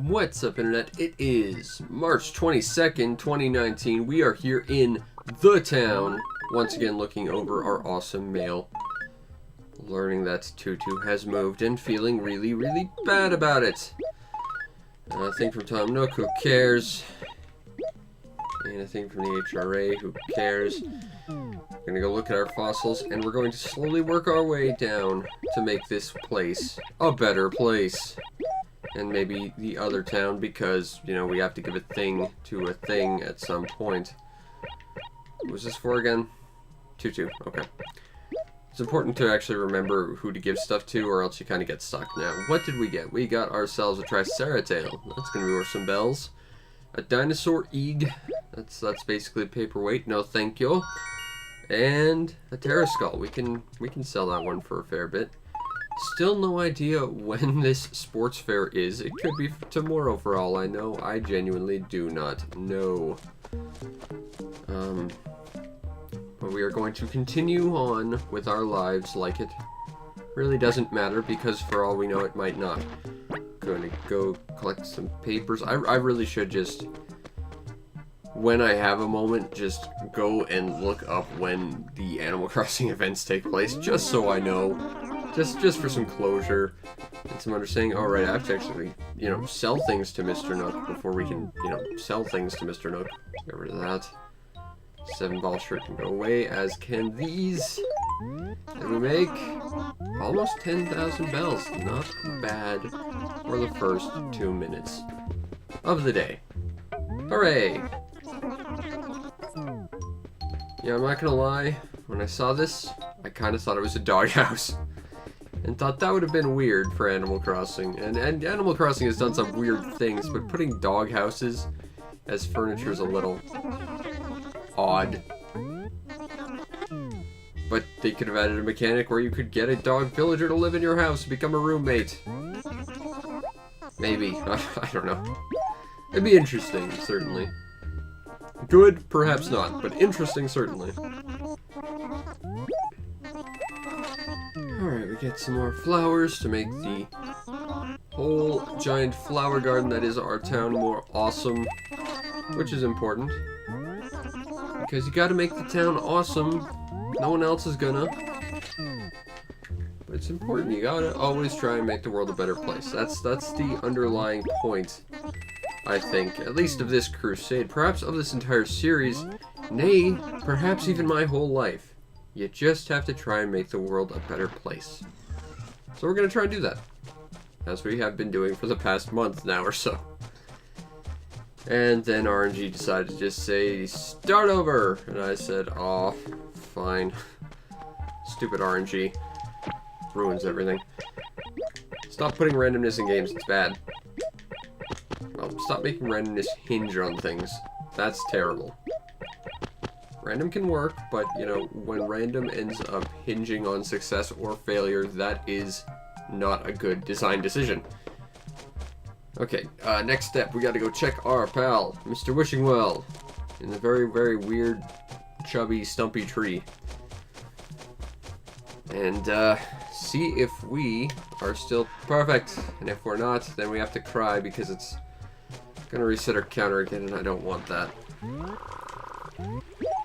What's up, Internet? It is March 22nd, 2019. We are here in the town, once again looking over our awesome mail. Learning that Tutu has moved and feeling really, really bad about it. Thing from Tom Nook, who cares? And a thing from the HRA, who cares? We're gonna go look at our fossils, and we're going to slowly work our way down to make this place a better place. And maybe the other town, because, you know, we have to give a thing to a thing at some point. What was this for again? Tutu, okay. It's important to actually remember who to give stuff to, or else you kind of get stuck. Now, what did we get? We got ourselves a Triceratail. That's going to be worth some bells. A dinosaur egg. That's basically a paperweight. No, thank you. And a Terraskull. We can sell that one for a fair bit. Still no idea when this sports fair is. It could be tomorrow for all I know. I genuinely do not know. But we are going to continue on with our lives like it really doesn't matter, because for all we know it might not. Going to go collect some papers. I really should just, when I have a moment, just go and look up when the Animal Crossing events take place, just so I know. Just for some closure and some understanding. Alright, I have to actually, you know, sell things to Mr. Nook before we can, you know, sell things to Mr. Nook. Get rid of that. 7-ball shirt can go away, as can these. And we make almost 10,000 bells. Not bad for the first 2 minutes of the day. Hooray! Yeah, I'm not gonna lie. When I saw this, I kind of thought it was a doghouse. And thought that would have been weird for Animal Crossing. And Animal Crossing has done some weird things, but putting dog houses as furniture is a little odd. But they could have added a mechanic where you could get a dog villager to live in your house and become a roommate. Maybe. I don't know. It'd be interesting, certainly. Good, perhaps not, but interesting, certainly. Alright, we get some more flowers to make the whole giant flower garden that is our town more awesome, which is important. Because you gotta make the town awesome. No one else is gonna. But it's important. You gotta always try and make the world a better place. That's the underlying point, I think. At least of this crusade. Perhaps of this entire series. Nay, perhaps even my whole life. You just have to try and make the world a better place. So we're going to try and do that. As we have been doing for the past month now or so. And then RNG decided to just say, start over! And I said, aw, fine. Stupid RNG. Ruins everything. Stop putting randomness in games, it's bad. Well, stop making randomness hinge on things. That's terrible. Random can work, but, you know, when random ends up hinging on success or failure, that is not a good design decision. Okay, next step, we gotta go check our pal, Mr. Wishingwell, in the very, very weird, chubby, stumpy tree. And, see if we are still perfect. And if we're not, then we have to cry, because it's gonna reset our counter again, and I don't want that.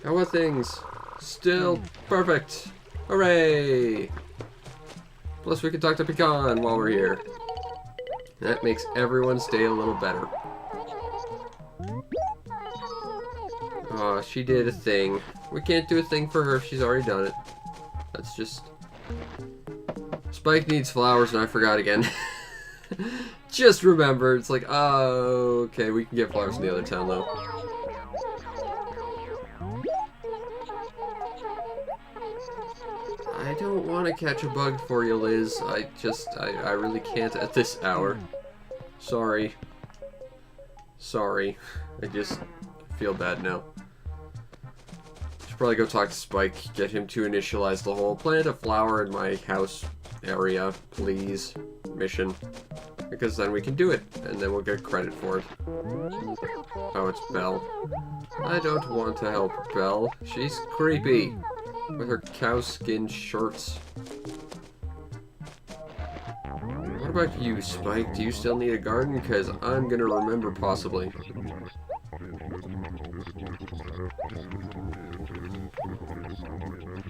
How are things? Still perfect. Hooray! Plus we can talk to Pecan while we're here. That makes everyone's day a little better. Aw, she did a thing. We can't do a thing for her if she's already done it. That's just... Spyke needs flowers, and I forgot again. Just remember, it's like, oh, okay, we can get flowers in the other town, though. I don't want to catch a bug for you, Liz. I really can't at this hour. Sorry. Sorry. I just feel bad now. Should probably go talk to Spyke, get him to initialize the whole plant a flower in my house area, please. Mission. Because then we can do it, and then we'll get credit for it. Oh, it's Belle. I don't want to help Belle. She's creepy. With her cow skin shorts. What about you, Spike? Do you still need a garden? Because I'm gonna remember possibly.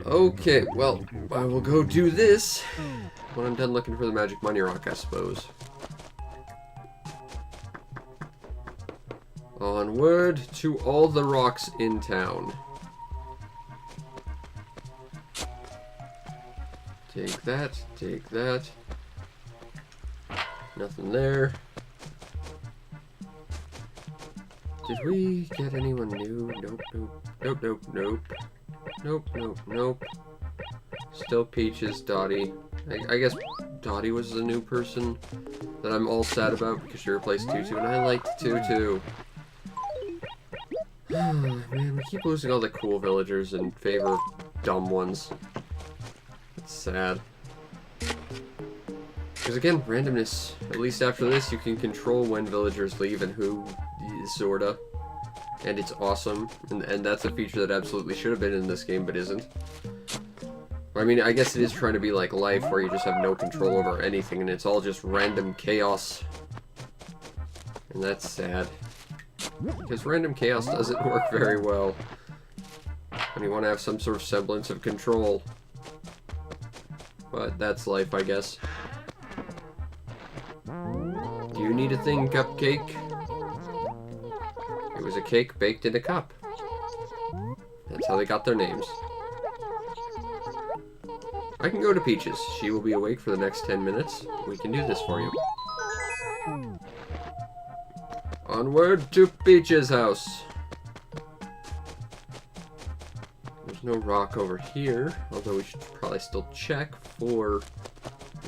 Okay, well, I will go do this when I'm done looking for the magic money rock, I suppose. Onward to all the rocks in town. Take that, take that. Nothing there. Did we get anyone new? Nope, nope, nope, nope, nope. Nope, nope, nope. Still Peaches, Dottie. I guess Dottie was the new person that I'm all sad about because she replaced Tutu, and I liked Tutu. Man, we keep losing all the cool villagers in favor of dumb ones. It's sad. Because again, randomness. At least after this, you can control when villagers leave and who, sorta. And it's awesome. And that's a feature that absolutely should have been in this game, but isn't. I mean, I guess it is trying to be like Life, where you just have no control over anything, and it's all just random chaos. And that's sad. Because random chaos doesn't work very well when you want to have some sort of semblance of control. But that's life, I guess. Do you need a thing, Cupcake? It was a cake baked in a cup. That's how they got their names. I can go to Peaches. She will be awake for the next 10 minutes. We can do this for you. Onward to Peach's house. There's no rock over here, although we should probably still check for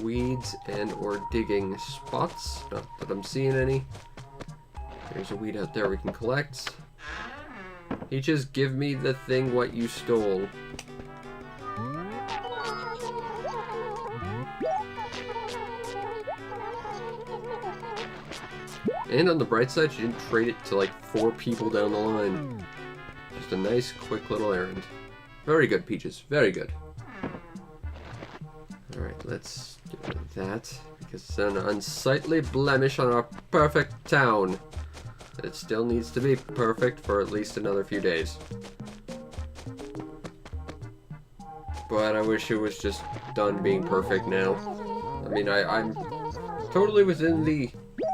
weeds and or digging spots. Not that I'm seeing any. There's a weed out there we can collect. Peaches, give me the thing what you stole. And on the bright side, she didn't trade it to like 4 people down the line. Just a nice, quick little errand. Very good, Peaches. Very good. Alright, let's get rid of that. Because it's an unsightly blemish on our perfect town. It still needs to be perfect for at least another few days. But I wish it was just done being perfect now. I mean, I'm totally within the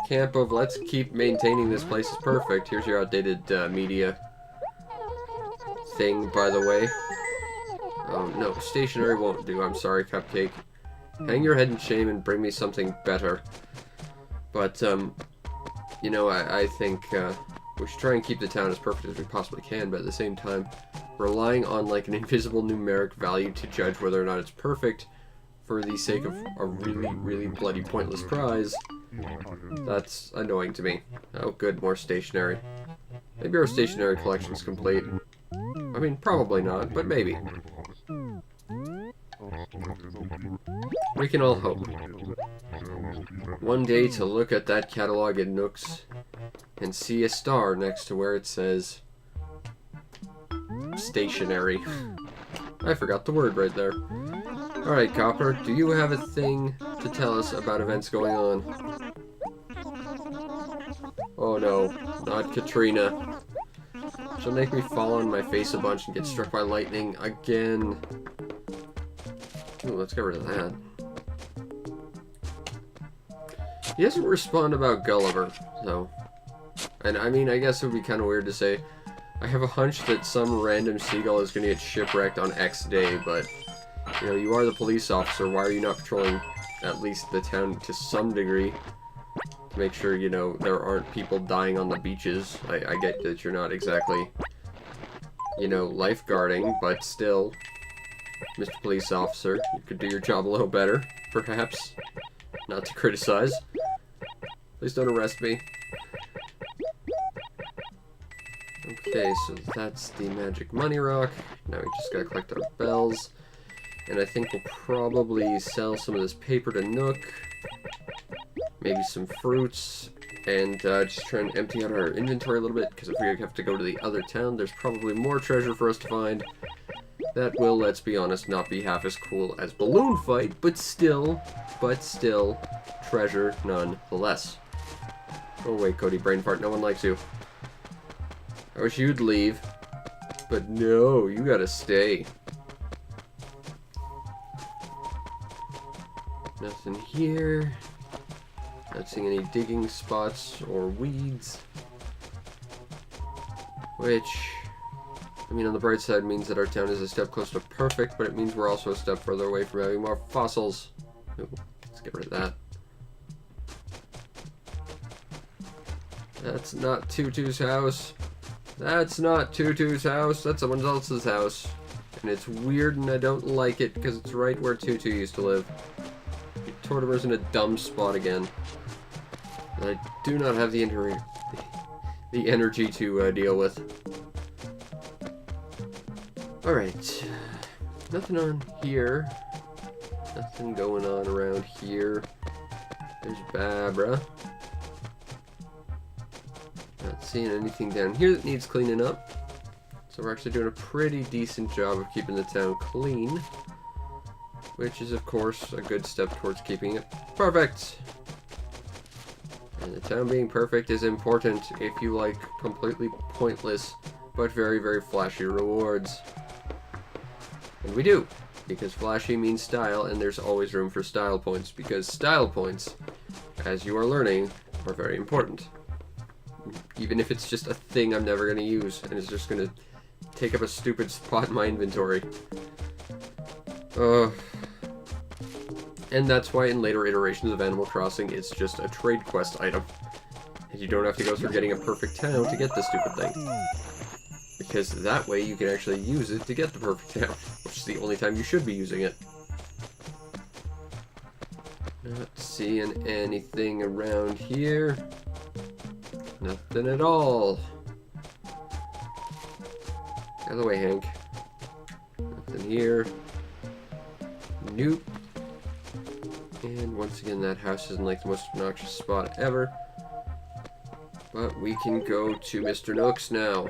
camp of let's keep maintaining this place as perfect. Here's your outdated media thing, by the way. Oh, no, stationery won't do. I'm sorry, Cupcake. Hang your head in shame and bring me something better. But, you know, I think we should try and keep the town as perfect as we possibly can, but at the same time, relying on, like, an invisible numeric value to judge whether or not it's perfect for the sake of a really, really bloody pointless prize, that's annoying to me. Oh, good, more stationery. Maybe our stationery collection's complete. I mean, probably not, but maybe. We can all hope. One day to look at that catalog in Nooks and see a star next to where it says stationery. I forgot the word right there. Alright, Copper, do you have a thing to tell us about events going on? Oh no, not Katrina. She'll make me fall on my face a bunch and get struck by lightning again. Ooh, let's get rid of that. He doesn't respond about Gulliver, though. And I mean, I guess it would be kind of weird to say, I have a hunch that some random seagull is going to get shipwrecked on X day, but, you know, you are the police officer, why are you not patrolling at least the town to some degree? To make sure, you know, there aren't people dying on the beaches. I get that you're not exactly, you know, lifeguarding, but still, Mr. Police Officer, you could do your job a little better, perhaps. Not to criticize. Please don't arrest me. Okay, so that's the magic money rock. Now we just gotta collect our bells. And I think we'll probably sell some of this paper to Nook. Maybe some fruits. And just try and empty out our inventory a little bit, because if we have to go to the other town, there's probably more treasure for us to find. That will, let's be honest, not be half as cool as Balloon Fight, but still, treasure nonetheless. Oh wait, Cody, brain fart, no one likes you. I wish you'd leave, but no, you gotta stay. Nothing here. Not seeing any digging spots or weeds. Which, I mean, on the bright side means that our town is a step closer to perfect, but it means we're also a step further away from having more fossils. Ooh, let's get rid of that. That's not Tutu's house. That's not Tutu's house. That's someone else's house. And it's weird and I don't like it because it's right where Tutu used to live. Tortimer's in a dumb spot again. And I do not have the energy to deal with. Alright. Nothing on here. Nothing going on around here. There's Barbara. Not seeing anything down here that needs cleaning up. So we're actually doing a pretty decent job of keeping the town clean. Which is, of course, a good step towards keeping it perfect. And the town being perfect is important if you like completely pointless but very, very flashy rewards. And we do, because flashy means style, and there's always room for style points, because style points, as you are learning, are very important. Even if it's just a thing I'm never going to use, and it's just going to take up a stupid spot in my inventory. And that's why in later iterations of Animal Crossing, it's just a trade quest item. And you don't have to go through getting a perfect town to get this stupid thing. Because that way you can actually use it to get the perfect town, which is the only time you should be using it. Not seeing anything around here. Nothing at all. Out of the way, Hank. Nothing here. Nope. And once again, that house isn't like the most obnoxious spot ever. But we can go to Mr. Nook's now.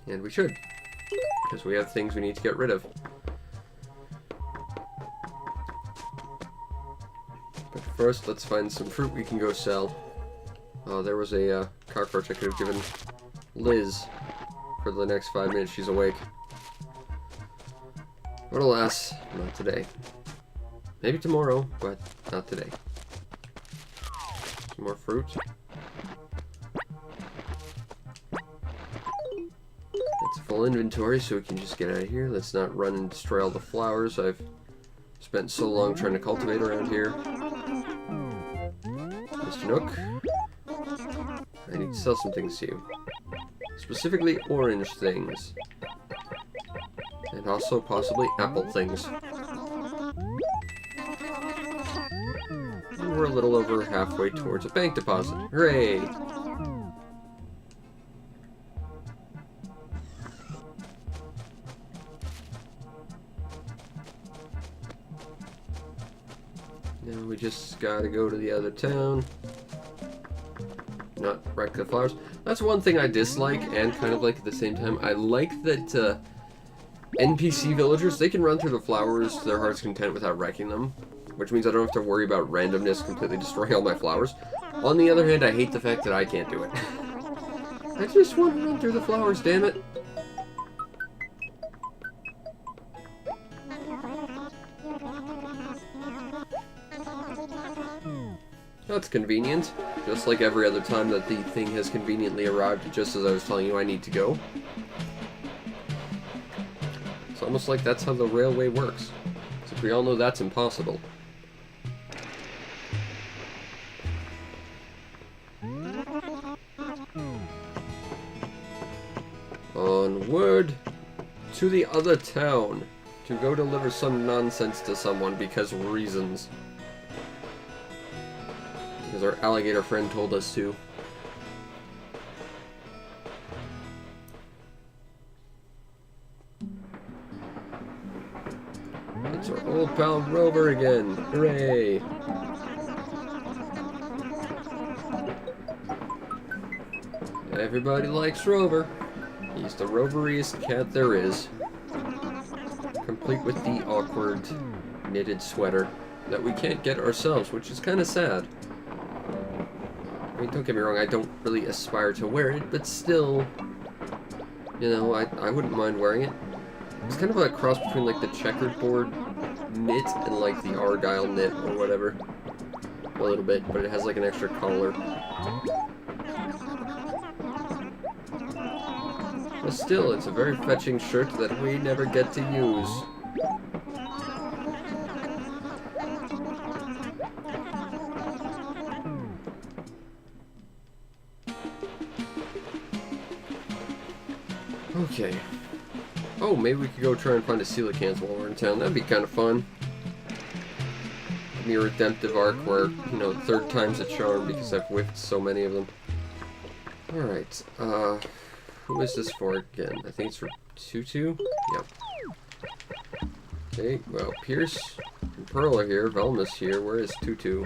And we should. Because we have things we need to get rid of. But first, let's find some fruit we can go sell. Oh, there was a cockroach I could have given Liz for the next 5 minutes she's awake. But alas, not today. Maybe tomorrow, but not today. Some more fruit. It's full inventory, so we can just get out of here. Let's not run and destroy all the flowers I've spent so long trying to cultivate around here. Mr. Nook, I need to sell some things to you. Specifically orange things. And also possibly apple things. And we're a little over halfway towards a bank deposit. Hooray! Now we just gotta go to the other town. Not wreck the flowers. That's one thing I dislike and kind of like at the same time. I like that NPC villagers, they can run through the flowers to their heart's content without wrecking them. Which means I don't have to worry about randomness completely destroying all my flowers. On the other hand, I hate the fact that I can't do it. I just want to run through the flowers, damn it. That's convenient. Just like every other time that the thing has conveniently arrived just as I was telling you I need to go. It's almost like that's how the railway works. Except we all know that's impossible. Onward to the other town to go deliver some nonsense to someone because reasons. Because our alligator friend told us to. It's our old pal Rover again. Hooray! Everybody likes Rover. He's the roveriest cat there is. Complete with the awkward knitted sweater that we can't get ourselves, which is kind of sad. I mean, don't get me wrong, I don't really aspire to wear it, but still, you know, I wouldn't mind wearing it. It's kind of a cross between, like, the checkerboard knit and, like, the Argyle knit or whatever. A little bit, but it has, like, an extra collar. But still, it's a very fetching shirt that we never get to use. Okay. Oh, maybe we could go try and find a coelacanth while we're in town. That'd be kind of fun. Me a redemptive arc where, you know, third time's a charm because I've whiffed so many of them. Alright, who is this for again? I think it's for Tutu? Yep. Okay, well, Pierce and Pearl are here. Velma's here. Where is Tutu?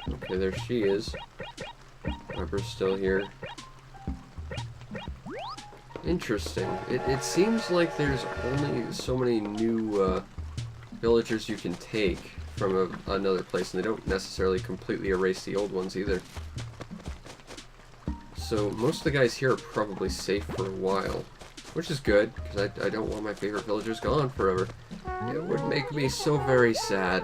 Okay, there she is. Weber's still here. Interesting. It seems like there's only so many new villagers you can take from another place, and they don't necessarily completely erase the old ones either. So most of the guys here are probably safe for a while, which is good, because I don't want my favorite villagers gone forever. It would make me so very sad.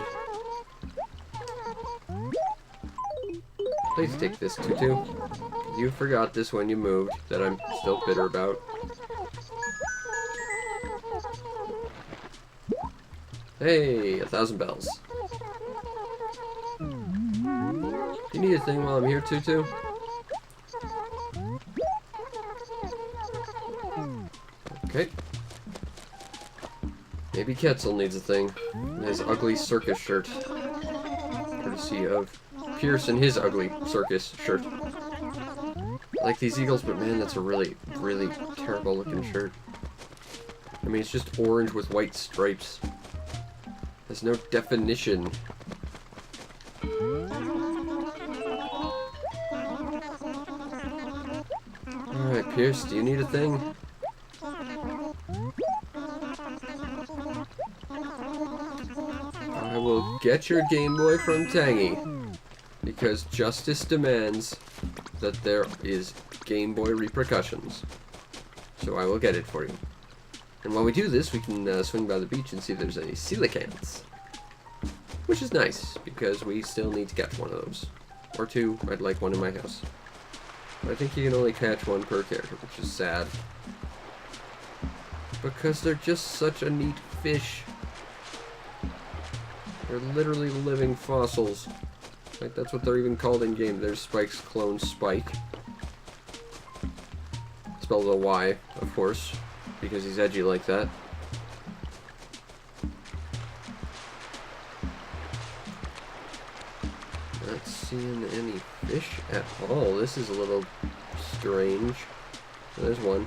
Please take this, Tutu. You forgot this when you moved, that I'm still bitter about. Hey, 1,000 bells. You need a thing while I'm here, Tutu? Okay. Maybe Quetzal needs a thing. His ugly circus shirt. Courtesy of Pierce and his ugly circus shirt. I like these eagles, but man, that's a really, really terrible looking shirt. I mean, it's just orange with white stripes. There's no definition. Alright, Pierce, do you need a thing? I will get your Game Boy from Tangy, because justice demands that there is Game Boy repercussions. So I will get it for you. And while we do this, we can swing by the beach and see if there's any coelacanths. Which is nice, because we still need to catch one of those. Or two. I'd like one in my house. But I think you can only catch one per character, which is sad. Because they're just such a neat fish. They're literally living fossils. Like, that's what they're even called in game. There's Spike's clone, Spyke. Spelled with a Y, of course, because he's edgy like that. Not seeing any fish at all. This is a little strange. There's one.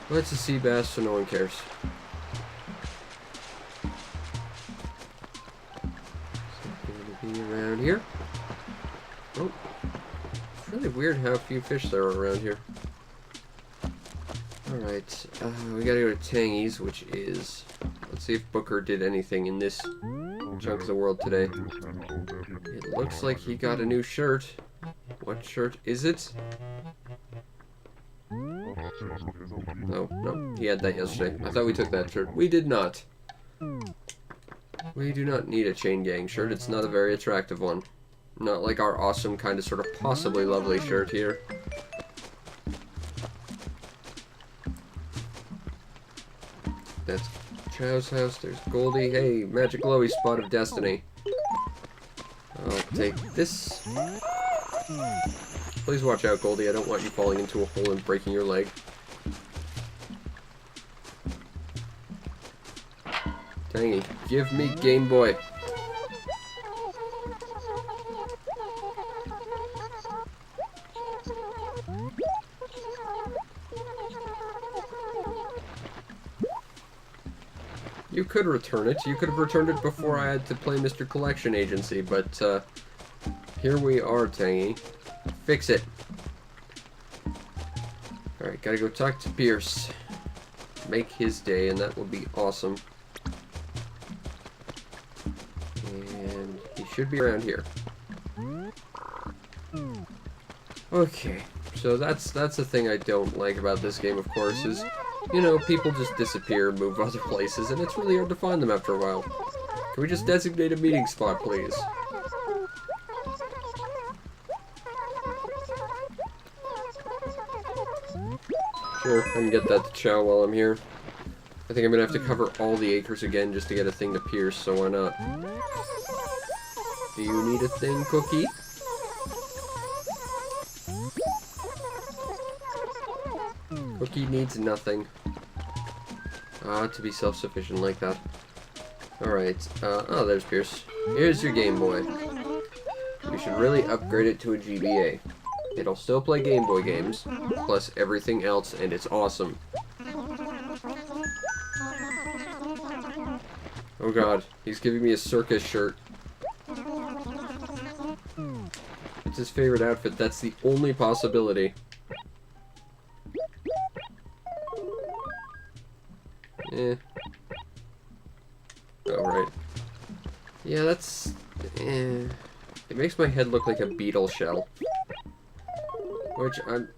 Well, it's a sea bass, so no one cares. Around here. Oh, it's really weird how few fish there are around here. Alright, we gotta go to Tangy's, which is... Let's see if Booker did anything in this chunk of the world today. It looks like he got a new shirt. What shirt is it? Oh, no, he had that yesterday. I thought we took that shirt. We did not. We do not need a chain gang shirt. It's not a very attractive one. Not like our awesome, kind of, sort of, possibly lovely shirt here. That's Chow's house. There's Goldie. Hey, Magic Glowy Spot of Destiny. I'll take this. Please watch out, Goldie. I don't want you falling into a hole and breaking your leg. Tangy, give me Game Boy. You could return it. You could have returned it before I had to play Mr. Collection Agency, but here we are, Tangy. Fix it. Alright, gotta go talk to Pierce. Make his day, and that will be awesome. And he should be around here. Okay, so that's the thing I don't like about this game, of course, is, you know, people just disappear, move other places, and it's really hard to find them after a while. Can we just designate a meeting spot, please? Sure, I can get that to Chow while I'm here. I think I'm gonna have to cover all the acres again just to get a thing to Pierce, so why not? Do you need a thing, Cookie? Cookie needs nothing. To be self-sufficient like that. Alright, oh, there's Pierce. Here's your Game Boy. You should really upgrade it to a GBA. It'll still play Game Boy games, plus everything else, and it's awesome. Oh god, he's giving me a circus shirt. It's his favorite outfit, that's the only possibility. Eh. Oh, right. Yeah, that's... eh. It makes my head look like a beetle shell. Which I'm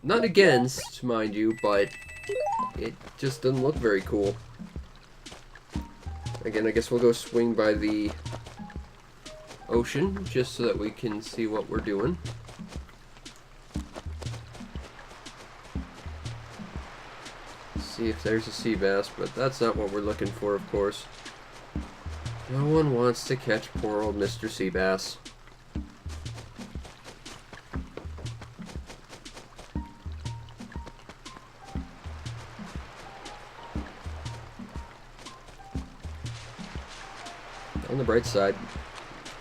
not against, mind you, but it just doesn't look very cool. Again, I guess we'll go swing by the ocean, just so that we can see what we're doing. See if there's a sea bass, but that's not what we're looking for, of course. No one wants to catch poor old Mr. Sea Bass. On the bright side,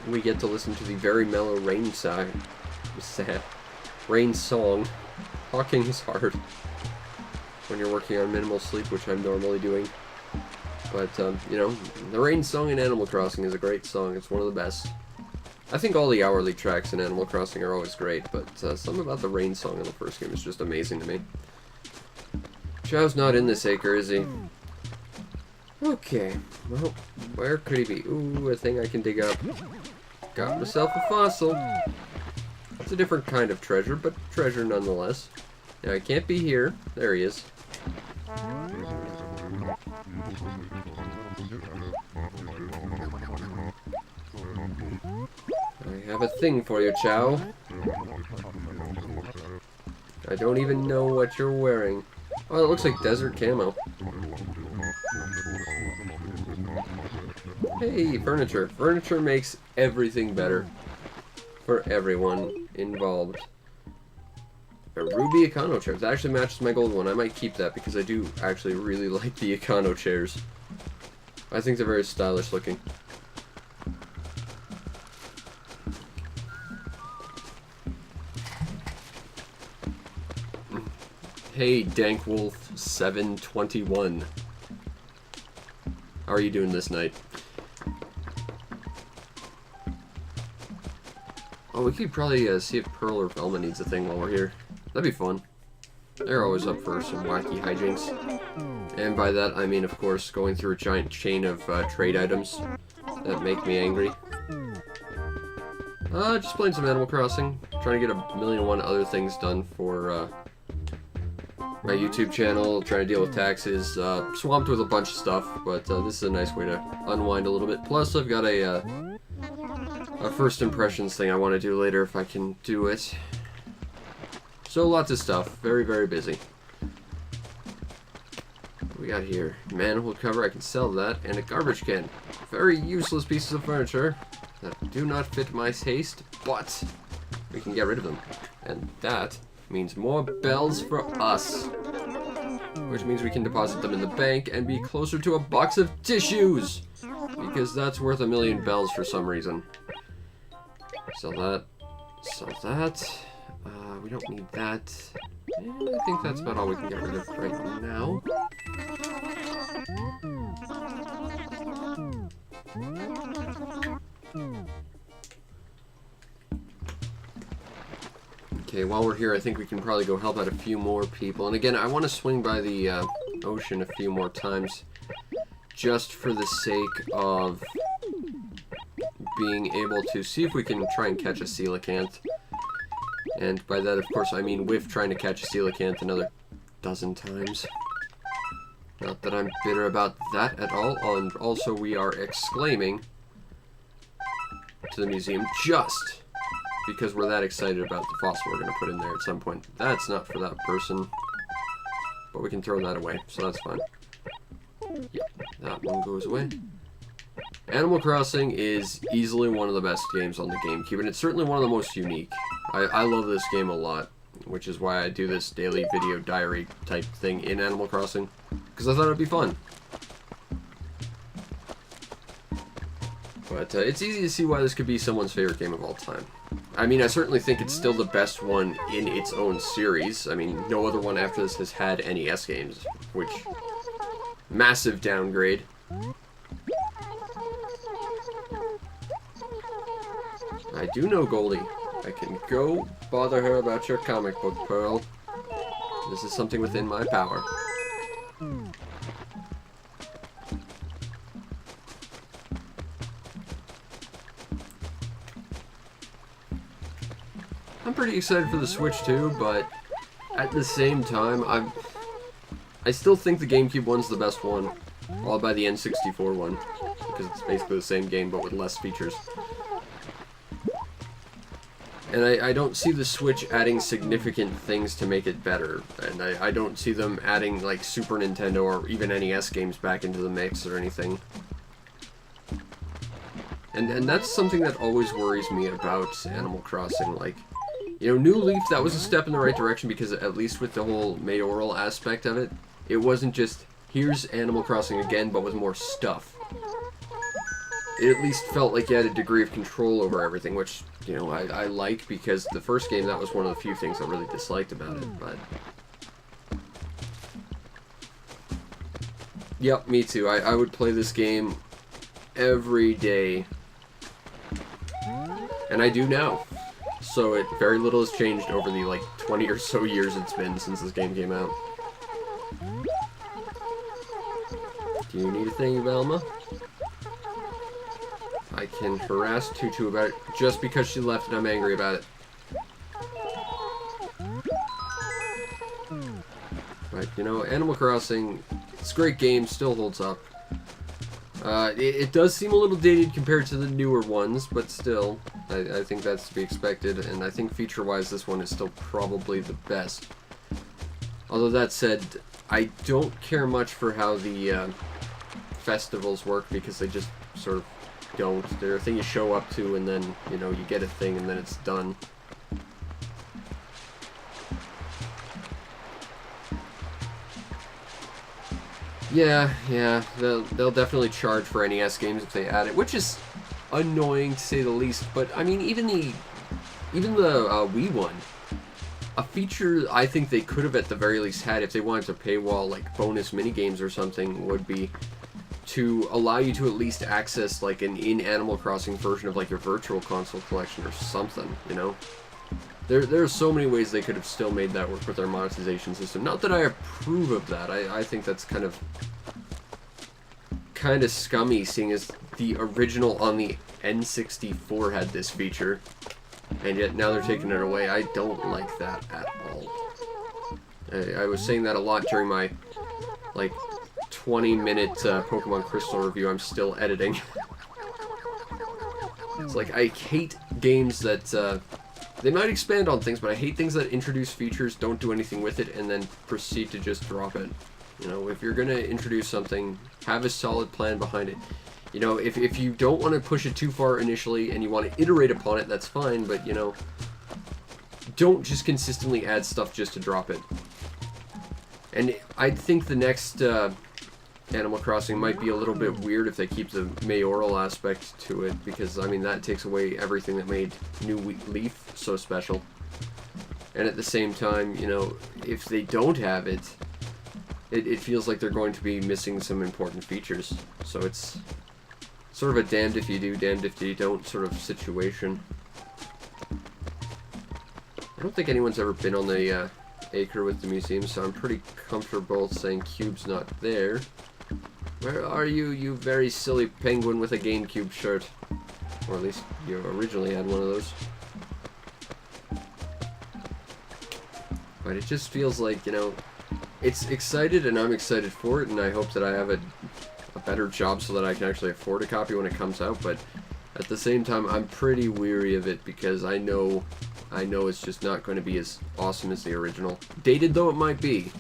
we get to listen to the very mellow rain song. Rain song. Talking is hard when you're working on minimal sleep, which I'm normally doing. But, you know, the rain song in Animal Crossing is a great song. It's one of the best. I think all the hourly tracks in Animal Crossing are always great, but something about the rain song in the first game is just amazing to me. Chow's not in this acre, is he? Okay, well, where could he be? Ooh, a thing I can dig up. Got myself a fossil. It's a different kind of treasure, but treasure nonetheless. Now, I can't be here. There he is. I have a thing for you, Chow. I don't even know what you're wearing. Oh, it looks like desert camo. Hey, furniture. Furniture makes everything better for everyone involved. A ruby Econo chair. That actually matches my gold one. I might keep that because I do actually really like the Econo chairs. I think they're very stylish looking. Hey, Dankwolf 721. How are you doing this night? Oh, we could probably see if Pearl or Velma needs a thing while we're here. That'd be fun. They're always up for some wacky hijinks. And by that, I mean, of course, going through a giant chain of trade items that make me angry. Just playing some Animal Crossing. Trying to get a million and one other things done for my YouTube channel. Trying to deal with taxes. Swamped with a bunch of stuff, but this is a nice way to unwind a little bit. Plus, I've got a first impressions thing I want to do later if I can do it. So lots of stuff. Very, very busy. What we got here? Manhole cover. I can sell that. And a garbage can. Very useless pieces of furniture that do not fit my taste, but we can get rid of them. And that means more bells for us. Which means we can deposit them in the bank and be closer to a box of tissues. Because that's worth a million bells for some reason. Sell that. Sell that. We don't need that. And I think that's about all we can get rid of right now. Okay, while we're here, I think we can probably go help out a few more people. And again, I want to swing by the ocean a few more times, just for the sake of being able to see if we can try and catch a coelacanth. And by that, of course, I mean with trying to catch a coelacanth another dozen times. Not that I'm bitter about that at all. And also, we are exclaiming to the museum just because we're that excited about the fossil we're going to put in there at some point. That's not for that person, but we can throw that away, so that's fine. Yep, that one goes away. Animal Crossing is easily one of the best games on the GameCube, and it's certainly one of the most unique. I love this game a lot, which is why I do this daily video diary type thing in Animal Crossing, because I thought it'd be fun. But it's easy to see why this could be someone's favorite game of all time. I mean, I certainly think it's still the best one in its own series. I mean, no other one after this has had NES games, which... massive downgrade. I do know Goldie. I can go bother her about your comic book, Pearl. This is something within my power. I'm pretty excited for the Switch too, but at the same time, I still think the GameCube one's the best one, followed by the N64 one, because it's basically the same game but with less features. And I don't see the Switch adding significant things to make it better, and I don't see them adding like Super Nintendo or even NES games back into the mix or anything. And that's something that always worries me about Animal Crossing. Like, you know, New Leaf, that was a step in the right direction because at least with the whole mayoral aspect of it, it wasn't just, here's Animal Crossing again, but with more stuff. It at least felt like you had a degree of control over everything, which, you know, I like, because the first game, that was one of the few things I really disliked about it, but... Yep, me too. I would play this game every day. And I do now. So very little has changed over the, like, 20 or so years it's been since this game came out. Do you need a thing, Velma? I can harass Tutu about it just because she left and I'm angry about it. But, you know, Animal Crossing, it's a great game, still holds up. It does seem a little dated compared to the newer ones, but still, I think that's to be expected, and I think feature-wise this one is still probably the best. Although that said, I don't care much for how the festivals work, because they just sort of don't. They're a thing you show up to, and then, you know, you get a thing, and then it's done. Yeah, they'll definitely charge for NES games if they add it, which is annoying to say the least. But I mean, even the Wii one, a feature I think they could have at the very least had if they wanted to paywall like bonus mini games or something would be to allow you to at least access like an in Animal Crossing version of like your Virtual Console collection or something. You know, there are so many ways they could have still made that work with their monetization system. Not that I approve of that. I think that's kind of scummy, seeing as the original on the N64 had this feature, and yet now they're taking it away. I don't like that at all. I was saying that a lot during my like 20-minute Pokemon Crystal review I'm still editing. It's like, I hate games that they might expand on things, but I hate things that introduce features, don't do anything with it, and then proceed to just drop it. You know, if you're going to introduce something, have a solid plan behind it. You know, if you don't want to push it too far initially and you want to iterate upon it, that's fine, but, you know, don't just consistently add stuff just to drop it. And I think the next Animal Crossing might be a little bit weird if they keep the mayoral aspect to it, because, I mean, that takes away everything that made New Leaf so special. And at the same time, you know, if they don't have it, it feels like they're going to be missing some important features. So it's sort of a damned if you do, damned if you don't sort of situation. I don't think anyone's ever been on the acre with the museum, so I'm pretty comfortable saying Cube's not there. Where are you, you very silly penguin with a GameCube shirt? Or at least you originally had one of those. But it just feels like, you know, it's excited and I'm excited for it, and I hope that I have a better job so that I can actually afford a copy when it comes out, but at the same time I'm pretty weary of it because I know it's just not going to be as awesome as the original. Dated though it might be,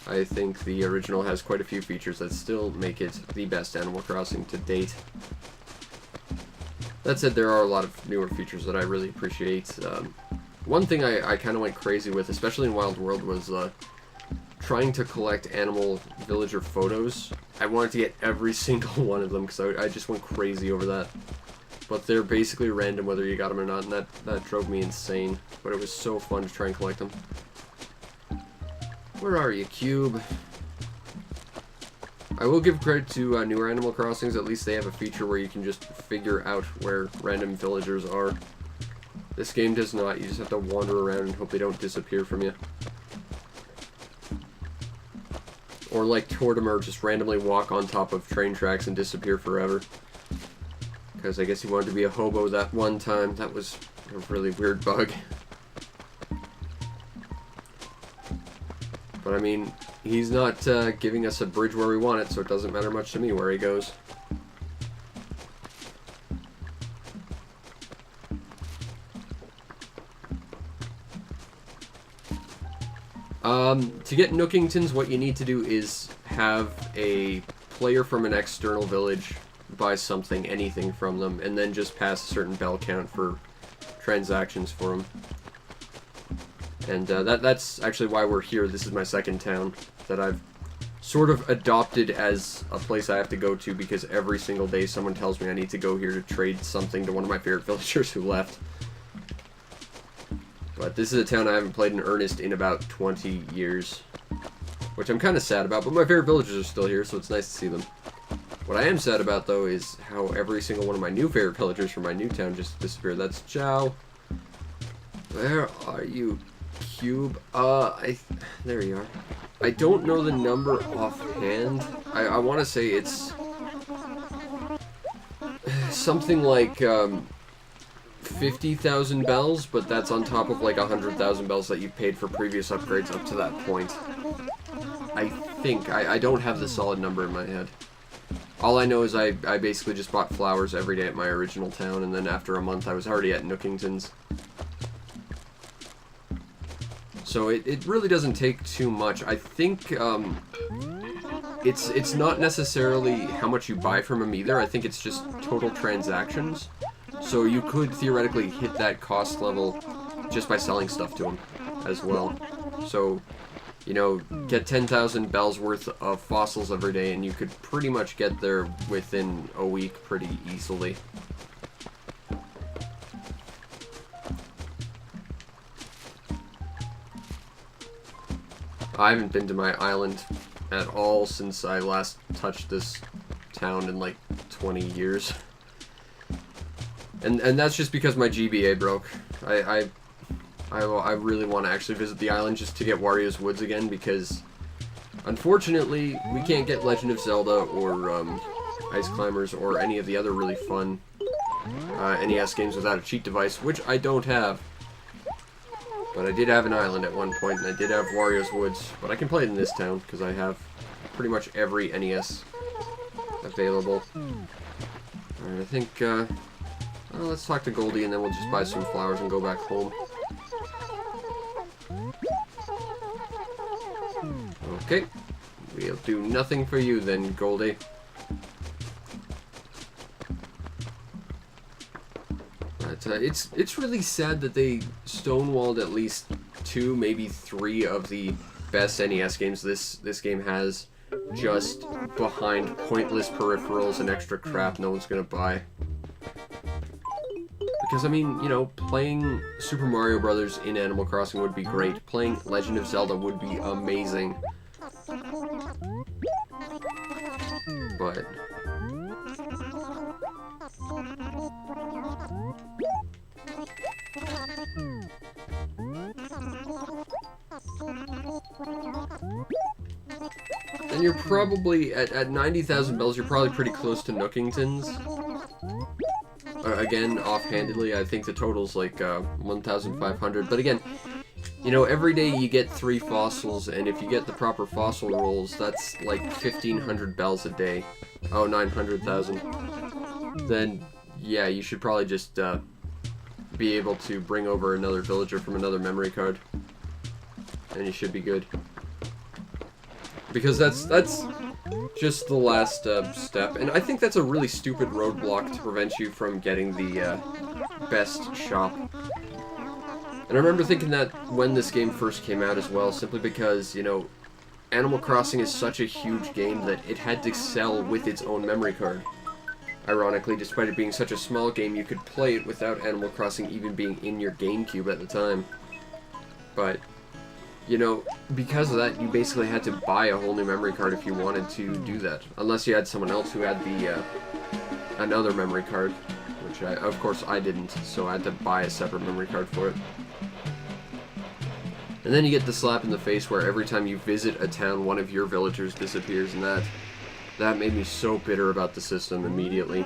I think the original has quite a few features that still make it the best Animal Crossing to date. That said, there are a lot of newer features that I really appreciate. One thing I kind of went crazy with, especially in Wild World, was trying to collect animal villager photos. I wanted to get every single one of them because I just went crazy over that. But they're basically random whether you got them or not, and that drove me insane. But it was so fun to try and collect them. Where are you, Cube? I will give credit to newer Animal Crossings. At least they have a feature where you can just figure out where random villagers are. This game does not. You just have to wander around and hope they don't disappear from you. Or like Tortimer, just randomly walk on top of train tracks and disappear forever. Because I guess he wanted to be a hobo that one time. That was a really weird bug. But I mean, he's not giving us a bridge where we want it, so it doesn't matter much to me where he goes. To get Nookingtons, what you need to do is have a player from an external village buy something, anything from them, and then just pass a certain bell count for transactions for them. And that's actually why we're here. This is my second town that I've sort of adopted as a place I have to go to because every single day someone tells me I need to go here to trade something to one of my favorite villagers who left. But this is a town I haven't played in earnest in about 20 years, which I'm kind of sad about, but my favorite villagers are still here, so it's nice to see them. What I am sad about, though, is how every single one of my new favorite villagers from my new town just disappeared. That's Chow. Where are you, Cube? There you are. I don't know the number offhand. I want to say it's something like 50,000 bells, but that's on top of like 100,000 bells that you paid for previous upgrades up to that point. I think. I don't have the solid number in my head. All I know is I basically just bought flowers every day at my original town, and then after a month I was already at Nookingtons. So it really doesn't take too much. I think it's not necessarily how much you buy from him either. I think it's just total transactions. So you could theoretically hit that cost level just by selling stuff to him as well. So, you know, get 10,000 bells worth of fossils every day and you could pretty much get there within a week pretty easily. I haven't been to my island at all since I last touched this town in like 20 years. And that's just because my GBA broke. I really want to actually visit the island just to get Wario's Woods again, because unfortunately we can't get Legend of Zelda or Ice Climbers or any of the other really fun NES games without a cheat device, which I don't have. But I did have an island at one point, and I did have Wario's Woods, but I can play it in this town because I have pretty much every NES available. Alright, I think well, let's talk to Goldie and then we'll just buy some flowers and go back home. Okay, we'll do nothing for you then, Goldie. But it's really sad that they stonewalled at least 2, maybe 3 of the best NES games this game has just behind pointless peripherals and extra crap no one's gonna buy. Because, I mean, you know, playing Super Mario Brothers in Animal Crossing would be great. Playing Legend of Zelda would be amazing. But And you're probably, at 90,000 bells, you're probably pretty close to Nookington's. Again, offhandedly, I think the total's like 1,500. But again, you know, every day you get 3 fossils, and if you get the proper fossil rolls, that's like 1,500 bells a day. Oh, 900,000. Then, yeah, you should probably just be able to bring over another villager from another memory card. And you should be good. Because that's just the last step. And I think that's a really stupid roadblock to prevent you from getting the best shop. And I remember thinking that when this game first came out as well, simply because, you know, Animal Crossing is such a huge game that it had to sell with its own memory card. Ironically, despite it being such a small game, you could play it without Animal Crossing even being in your GameCube at the time. But, you know, because of that, you basically had to buy a whole new memory card if you wanted to do that. Unless you had someone else who had the, another memory card, which of course I didn't, so I had to buy a separate memory card for it. And then you get the slap in the face where every time you visit a town, one of your villagers disappears, and that made me so bitter about the system immediately.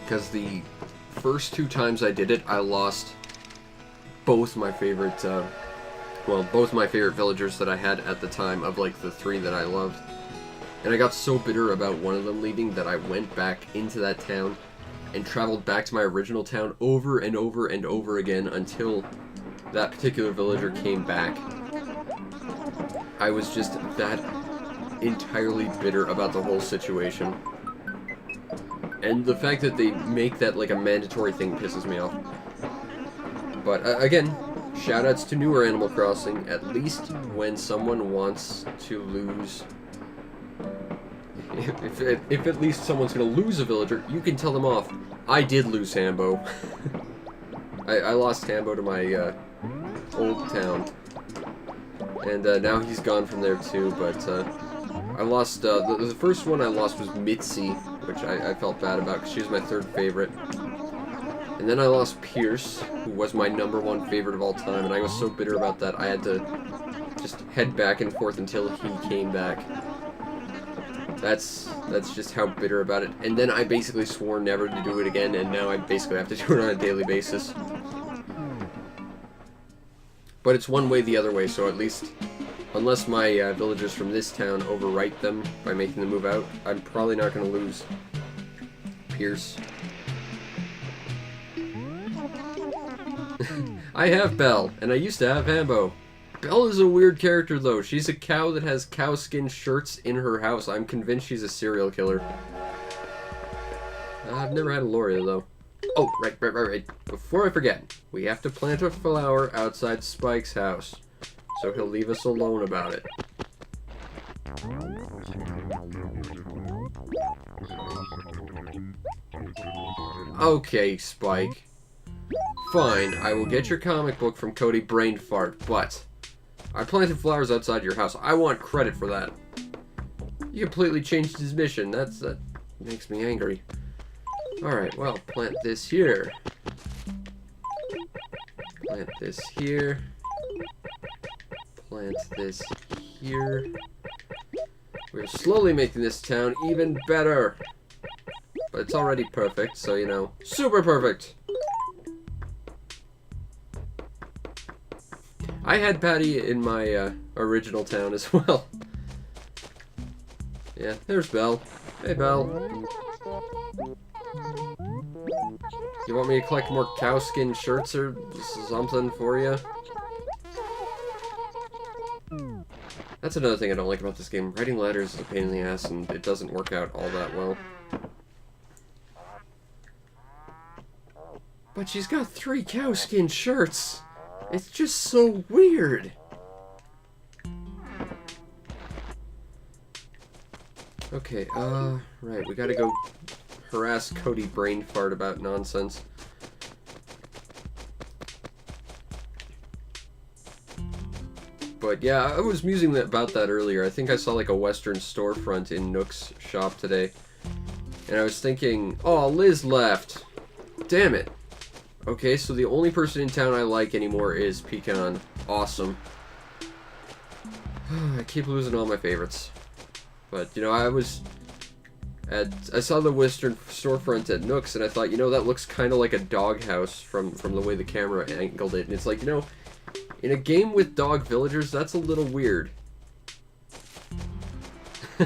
Because the first 2 times I did it, I lost both my favorite, both my favorite villagers that I had at the time, of like the 3 that I loved. And I got so bitter about one of them leaving that I went back into that town and traveled back to my original town over and over and over again until that particular villager came back. I was just that entirely bitter about the whole situation. And the fact that they make that like a mandatory thing pisses me off. But again, shoutouts to newer Animal Crossing. At least when someone wants to lose, if at least someone's gonna lose a villager, you can tell them off. I did lose Hambo. I lost Hambo to my old town, and now he's gone from there too. But I lost the first one I lost was Mitzi, which I felt bad about because she was my 3rd favorite. And then I lost Pierce, who was my #1 favorite of all time, and I was so bitter about that I had to just head back and forth until he came back. That's just how bitter about it. And then I basically swore never to do it again, and now I basically have to do it on a daily basis. But it's one way the other way, so at least, unless my villagers from this town overwrite them by making them move out, I'm probably not going to lose Pierce. I have Belle, and I used to have Hambo. Belle is a weird character, though. She's a cow that has cow skin shirts in her house. I'm convinced she's a serial killer. I've never had a Loria, though. Oh, right. Before I forget, we have to plant a flower outside Spike's house, so he'll leave us alone about it. Okay, Spike. Fine, I will get your comic book from Cody Brainfart, but I planted flowers outside your house. I want credit for that. You completely changed his mission. That makes me angry. Alright, well, plant this here. Plant this here. Plant this here. We're slowly making this town even better. But it's already perfect, so, you know, super perfect! I had Patty in my original town as well. Yeah, there's Belle. Hey, Belle. You want me to collect more cow skin shirts or something for you? That's another thing I don't like about this game. Writing letters is a pain in the ass, and it doesn't work out all that well. But she's got 3 cow skin shirts! It's just so weird! Okay, right, we gotta go harass Cody Brainfart about nonsense. But yeah, I was musing about that earlier. I think I saw like a Western storefront in Nook's shop today. And I was thinking, oh, Liz left. Damn it. Okay, so the only person in town I like anymore is Pecan. Awesome. I keep losing all my favorites. But, you know, I saw the Western storefront at Nook's, and I thought, you know, that looks kind of like a doghouse from the way the camera angled it. And it's like, you know, in a game with dog villagers, that's a little weird. I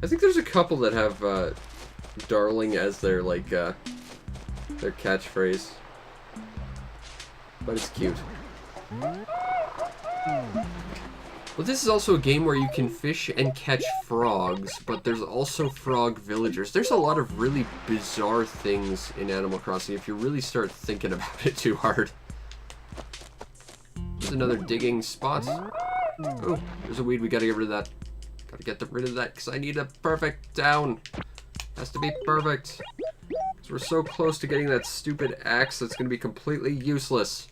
think there's a couple that have darling as their, like, their catchphrase. But it's cute. Well, this is also a game where you can fish and catch frogs, but there's also frog villagers. There's a lot of really bizarre things in Animal Crossing if you really start thinking about it too hard. There's another digging spot. Oh, there's a weed. We gotta get rid of that. Gotta get rid of that because I need a perfect town. Has to be perfect. Because we're so close to getting that stupid axe that's gonna be completely useless.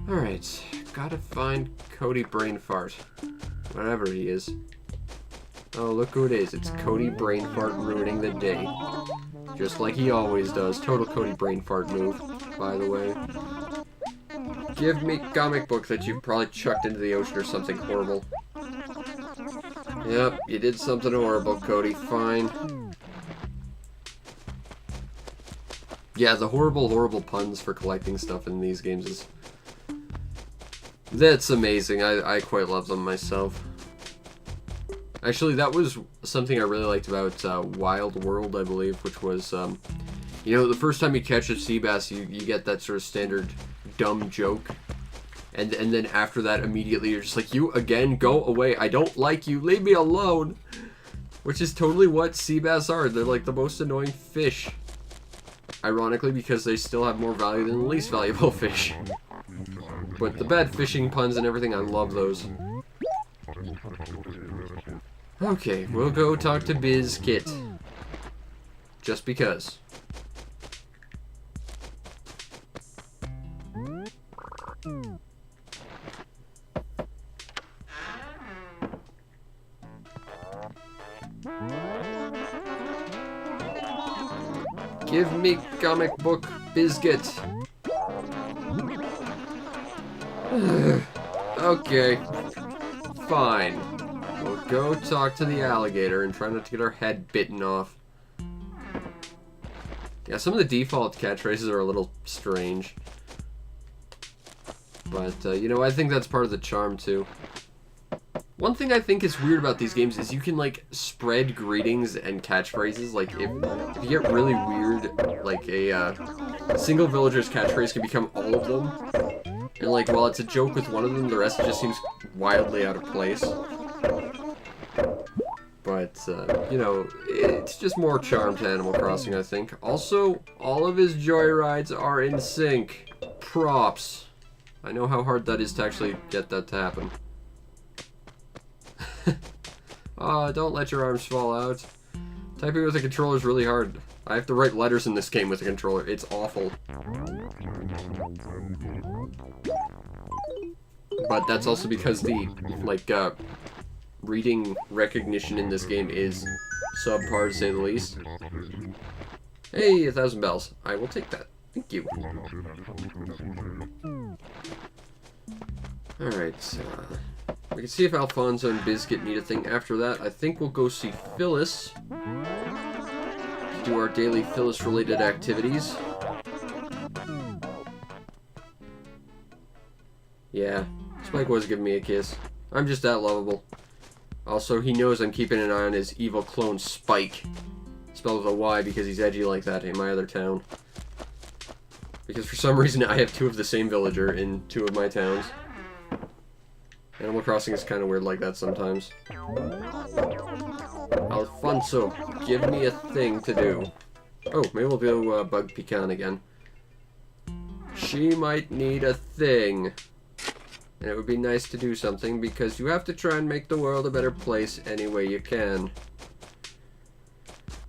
Alright. Gotta find Cody Brainfart. Whatever he is. Oh, look who it is. It's Cody Brainfart ruining the day. Just like he always does. Total Cody Brainfart move, by the way. Give me comic book that you've probably chucked into the ocean or something horrible. Yep, you did something horrible, Cody. Fine. Yeah, the horrible puns for collecting stuff in these games is... That's amazing. I quite love them myself. Actually, that was something I really liked about Wild World, I believe, which was, you know, the first time you catch a sea bass, you get that sort of standard dumb joke. And then after that, immediately you're just like, you again, go away. I don't like you. Leave me alone. Which is totally what sea bass are. They're like the most annoying fish. Ironically, because they still have more value than the least valuable fish. But the bad fishing puns and everything, I love those. Okay, we'll go talk to Bizkit. Just because. Give me comic book biscuit. Okay. Fine. We'll go talk to the alligator and try not to get our head bitten off. Yeah, some of the default catchphrases are a little strange. But, you know, I think that's part of the charm, too. One thing I think is weird about these games is you can, like, spread greetings and catchphrases. Like, if you get really weird, like, a single villager's catchphrase can become all of them. And, like, while it's a joke with one of them, the rest just seems wildly out of place. But, you know, it's just more charm to Animal Crossing, I think. Also, all of his joyrides are in sync. Props. I know how hard that is to actually get that to happen. Don't let your arms fall out. Typing with a controller is really hard. I have to write letters in this game with a controller. It's awful. But that's also because the, like, reading recognition in this game is subpar, to say the least. Hey, 1,000 bells. I will take that. Thank you. Alright, we can see if Alfonso and Bizkit need a thing. After that, I think we'll go see Phyllis. Do our daily Phyllis-related activities. Yeah, Spyke was giving me a kiss. I'm just that lovable. Also, he knows I'm keeping an eye on his evil clone Spyke. Spelled with a Y because he's edgy like that in my other town. Because for some reason I have two of the same villager in two of my towns. Animal Crossing is kind of weird like that sometimes. Alfonso, give me a thing to do. Oh, maybe we'll do Bug Pecan again. She might need a thing. And it would be nice to do something because you have to try and make the world a better place any way you can.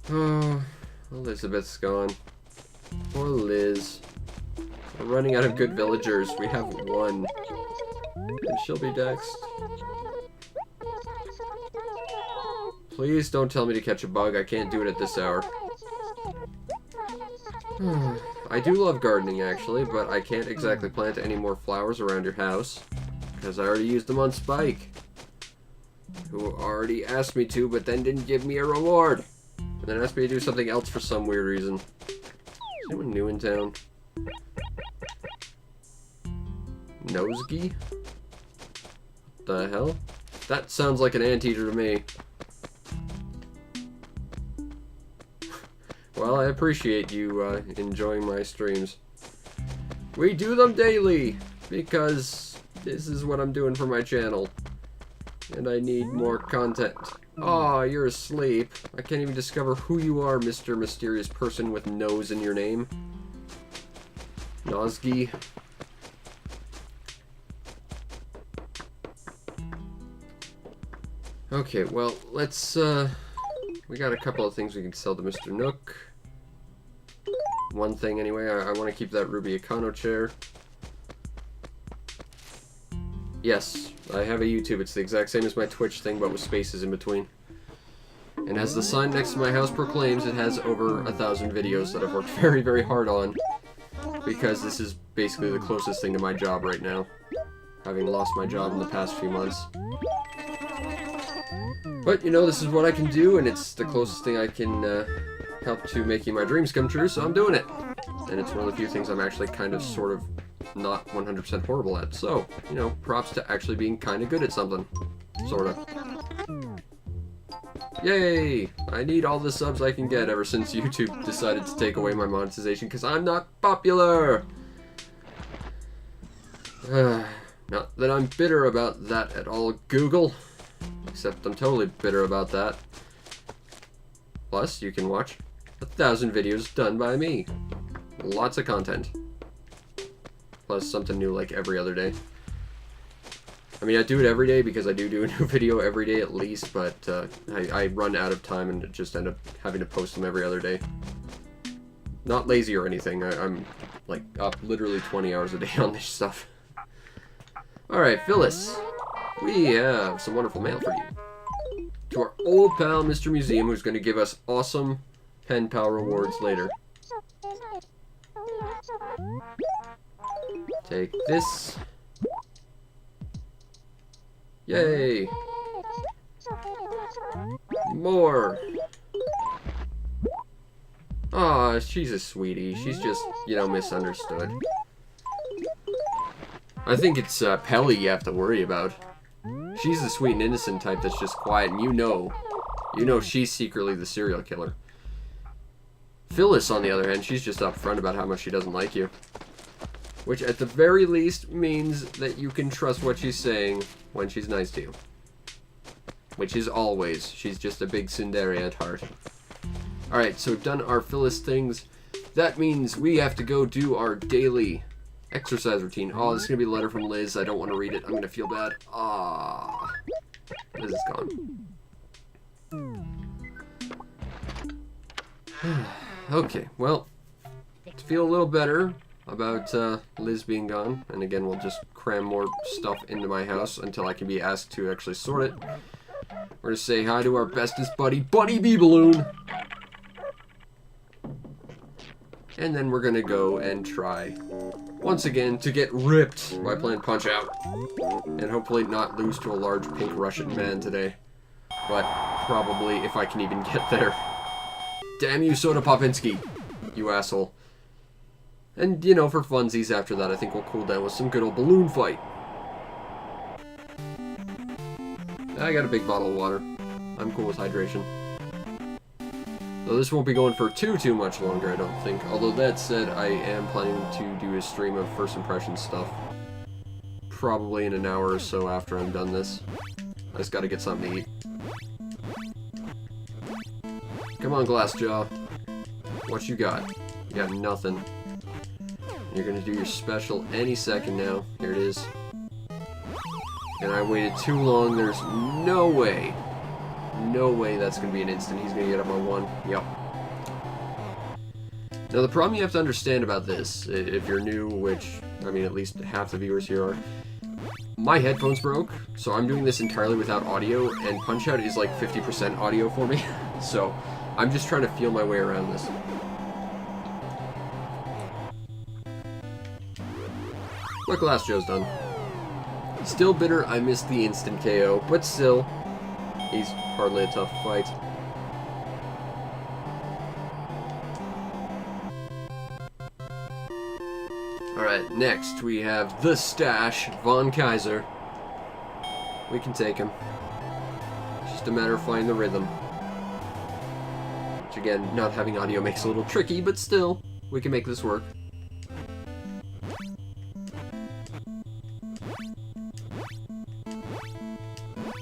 Oh, Elizabeth's gone. Poor Liz. We're running out of good villagers. We have one. And she'll be next. Please don't tell me to catch a bug. I can't do it at this hour. I do love gardening, actually, but I can't exactly plant any more flowers around your house, because I already used them on Spyke, who already asked me to, but then didn't give me a reward, and then asked me to do something else for some weird reason. Is anyone new in town? Nosegi? What the hell? That sounds like an anteater to me. Well, I appreciate you enjoying my streams. We do them daily, because this is what I'm doing for my channel. And I need more content. Aw, you're asleep. I can't even discover who you are, Mr. Mysterious Person with nose in your name. Nosegi. Okay, well, let's, we got a couple of things we can sell to Mr. Nook. One thing, anyway, I want to keep that Ruby Econo chair. Yes, I have a YouTube. It's the exact same as my Twitch thing, but with spaces in between. And as the sign next to my house proclaims, it has over 1,000 videos that I've worked very, very hard on. Because this is basically the closest thing to my job right now. Having lost my job in the past few months. But, you know, this is what I can do, and it's the closest thing I can help to making my dreams come true, so I'm doing it. And it's one of the few things I'm actually kind of, sort of, not 100% horrible at. So, you know, props to actually being kind of good at something. Sort of. Yay! I need all the subs I can get ever since YouTube decided to take away my monetization, because I'm not popular! Not that I'm bitter about that at all, Google. Except I'm totally bitter about that. Plus, you can watch 1,000 videos done by me. Lots of content. Plus something new like every other day. I mean, I do it every day because I do a new video every day at least, but I run out of time and just end up having to post them every other day. Not lazy or anything. I'm like up literally 20 hours a day on this stuff. Alright, Phyllis. We have some wonderful mail for you. To our old pal, Mr. Museum, who's going to give us awesome pen pal rewards later. Take this. Yay! More! Aw, she's a sweetie. She's just, you know, misunderstood. I think it's Pelly you have to worry about. She's the sweet and innocent type that's just quiet, and you know she's secretly the serial killer. Phyllis, on the other hand, she's just upfront about how much she doesn't like you. Which, at the very least, means that you can trust what she's saying when she's nice to you. Which is always. She's just a big tsundere at heart. Alright, so done our Phyllis things. That means we have to go do our daily exercise routine. Oh, this is going to be a letter from Liz. I don't want to read it. I'm going to feel bad. Ah, Liz is gone. Okay, well, to feel a little better about Liz being gone, and again, we'll just cram more stuff into my house until I can be asked to actually sort it. We're going to say hi to our bestest buddy, Bunny Bee Balloon. And then we're going to go and try once again to get ripped by playing Punch-Out! And hopefully not lose to a large pink Russian man today. But probably if I can even get there. Damn you, Soda Popinski! You asshole. And, you know, for funsies after that, I think we'll cool down with some good old balloon fight. I got a big bottle of water. I'm cool with hydration. Though this won't be going for too much longer, I don't think. Although that said, I am planning to do a stream of first impression stuff. Probably in an hour or so after I'm done this. I just gotta get something to eat. Come on, Glassjaw. What you got? You got nothing. You're gonna do your special any second now. Here it is. And I waited too long. There's no way. No way that's going to be an instant. He's going to get up on one. Yep. Now, the problem you have to understand about this, if you're new, which, I mean, at least half the viewers here are, my headphones broke, so I'm doing this entirely without audio, and Punch-Out is like 50% audio for me. So, I'm just trying to feel my way around this. But Glass Joe's done. Still bitter I missed the instant KO, but still, he's hardly a tough fight. Alright, next we have the Stash, Von Kaiser. We can take him. It's just a matter of finding the rhythm. Which again, not having audio makes a little tricky, but still, we can make this work.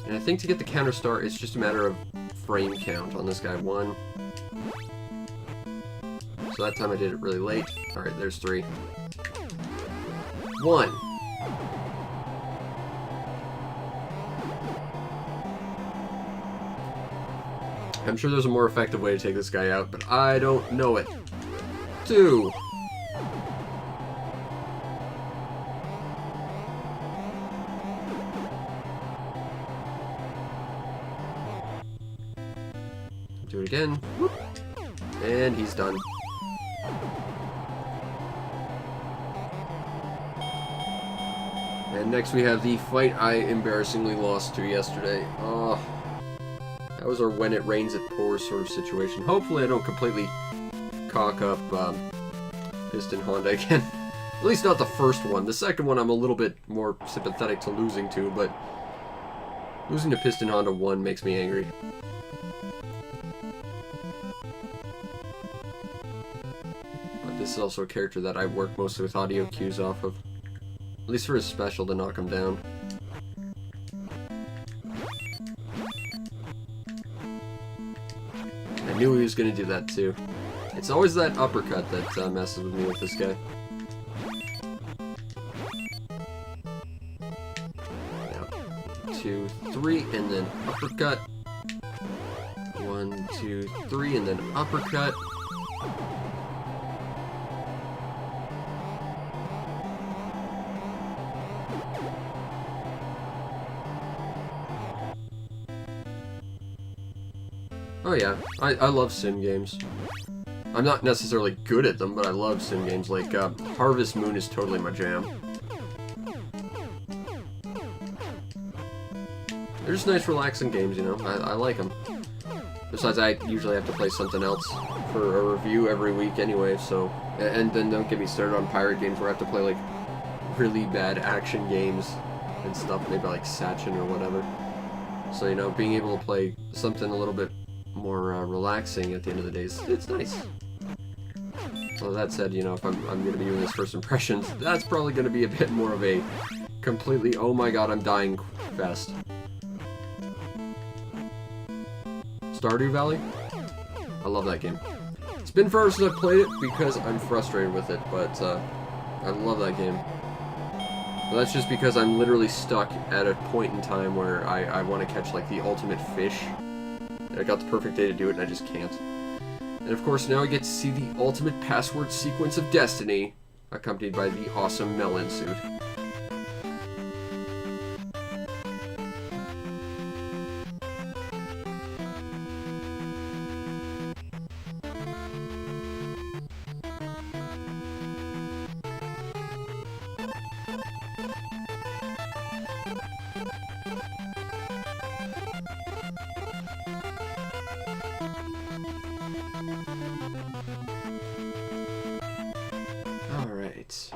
And I think to get the counter star, it's just a matter of frame count on this guy. 1. So that time I did it really late. Alright, there's 3. 1. I'm sure there's a more effective way to take this guy out, but I don't know it. 2. Do it again. And he's done. And next we have the fight I embarrassingly lost to yesterday. Oh, that was our when it rains it pours sort of situation. Hopefully I don't completely cock up Piston Honda again. At least not the first one. The second one I'm a little bit more sympathetic to losing to, but losing to Piston Honda 1 makes me angry. But this is also a character that I work mostly with audio cues off of. At least for his special to knock him down. I knew he was going to do that too. It's always that uppercut that messes with me with this guy. Yeah. 2, 3, and then uppercut. 1, 2, 3, and then uppercut. Oh yeah, I love sim games. I'm not necessarily good at them, but I love sim games. Like, Harvest Moon is totally my jam. They're just nice, relaxing games, you know? I like them. Besides, I usually have to play something else for a review every week anyway, so... And then don't get me started on pirate games where I have to play, like, really bad action games and stuff, maybe like Sachin or whatever. So, you know, being able to play something a little bit more relaxing at the end of the day, it's nice. So that said, you know, if I'm going to be doing this first impressions, that's probably going to be a bit more of a completely, oh my god, I'm dying fest. Stardew Valley? I love that game. It's been forever since I've played it because I'm frustrated with it, but I love that game. But that's just because I'm literally stuck at a point in time where I want to catch, like, the ultimate fish. And I got the perfect day to do it, and I just can't. And of course, now I get to see the ultimate password sequence of destiny, accompanied by the awesome melon suit. Alright,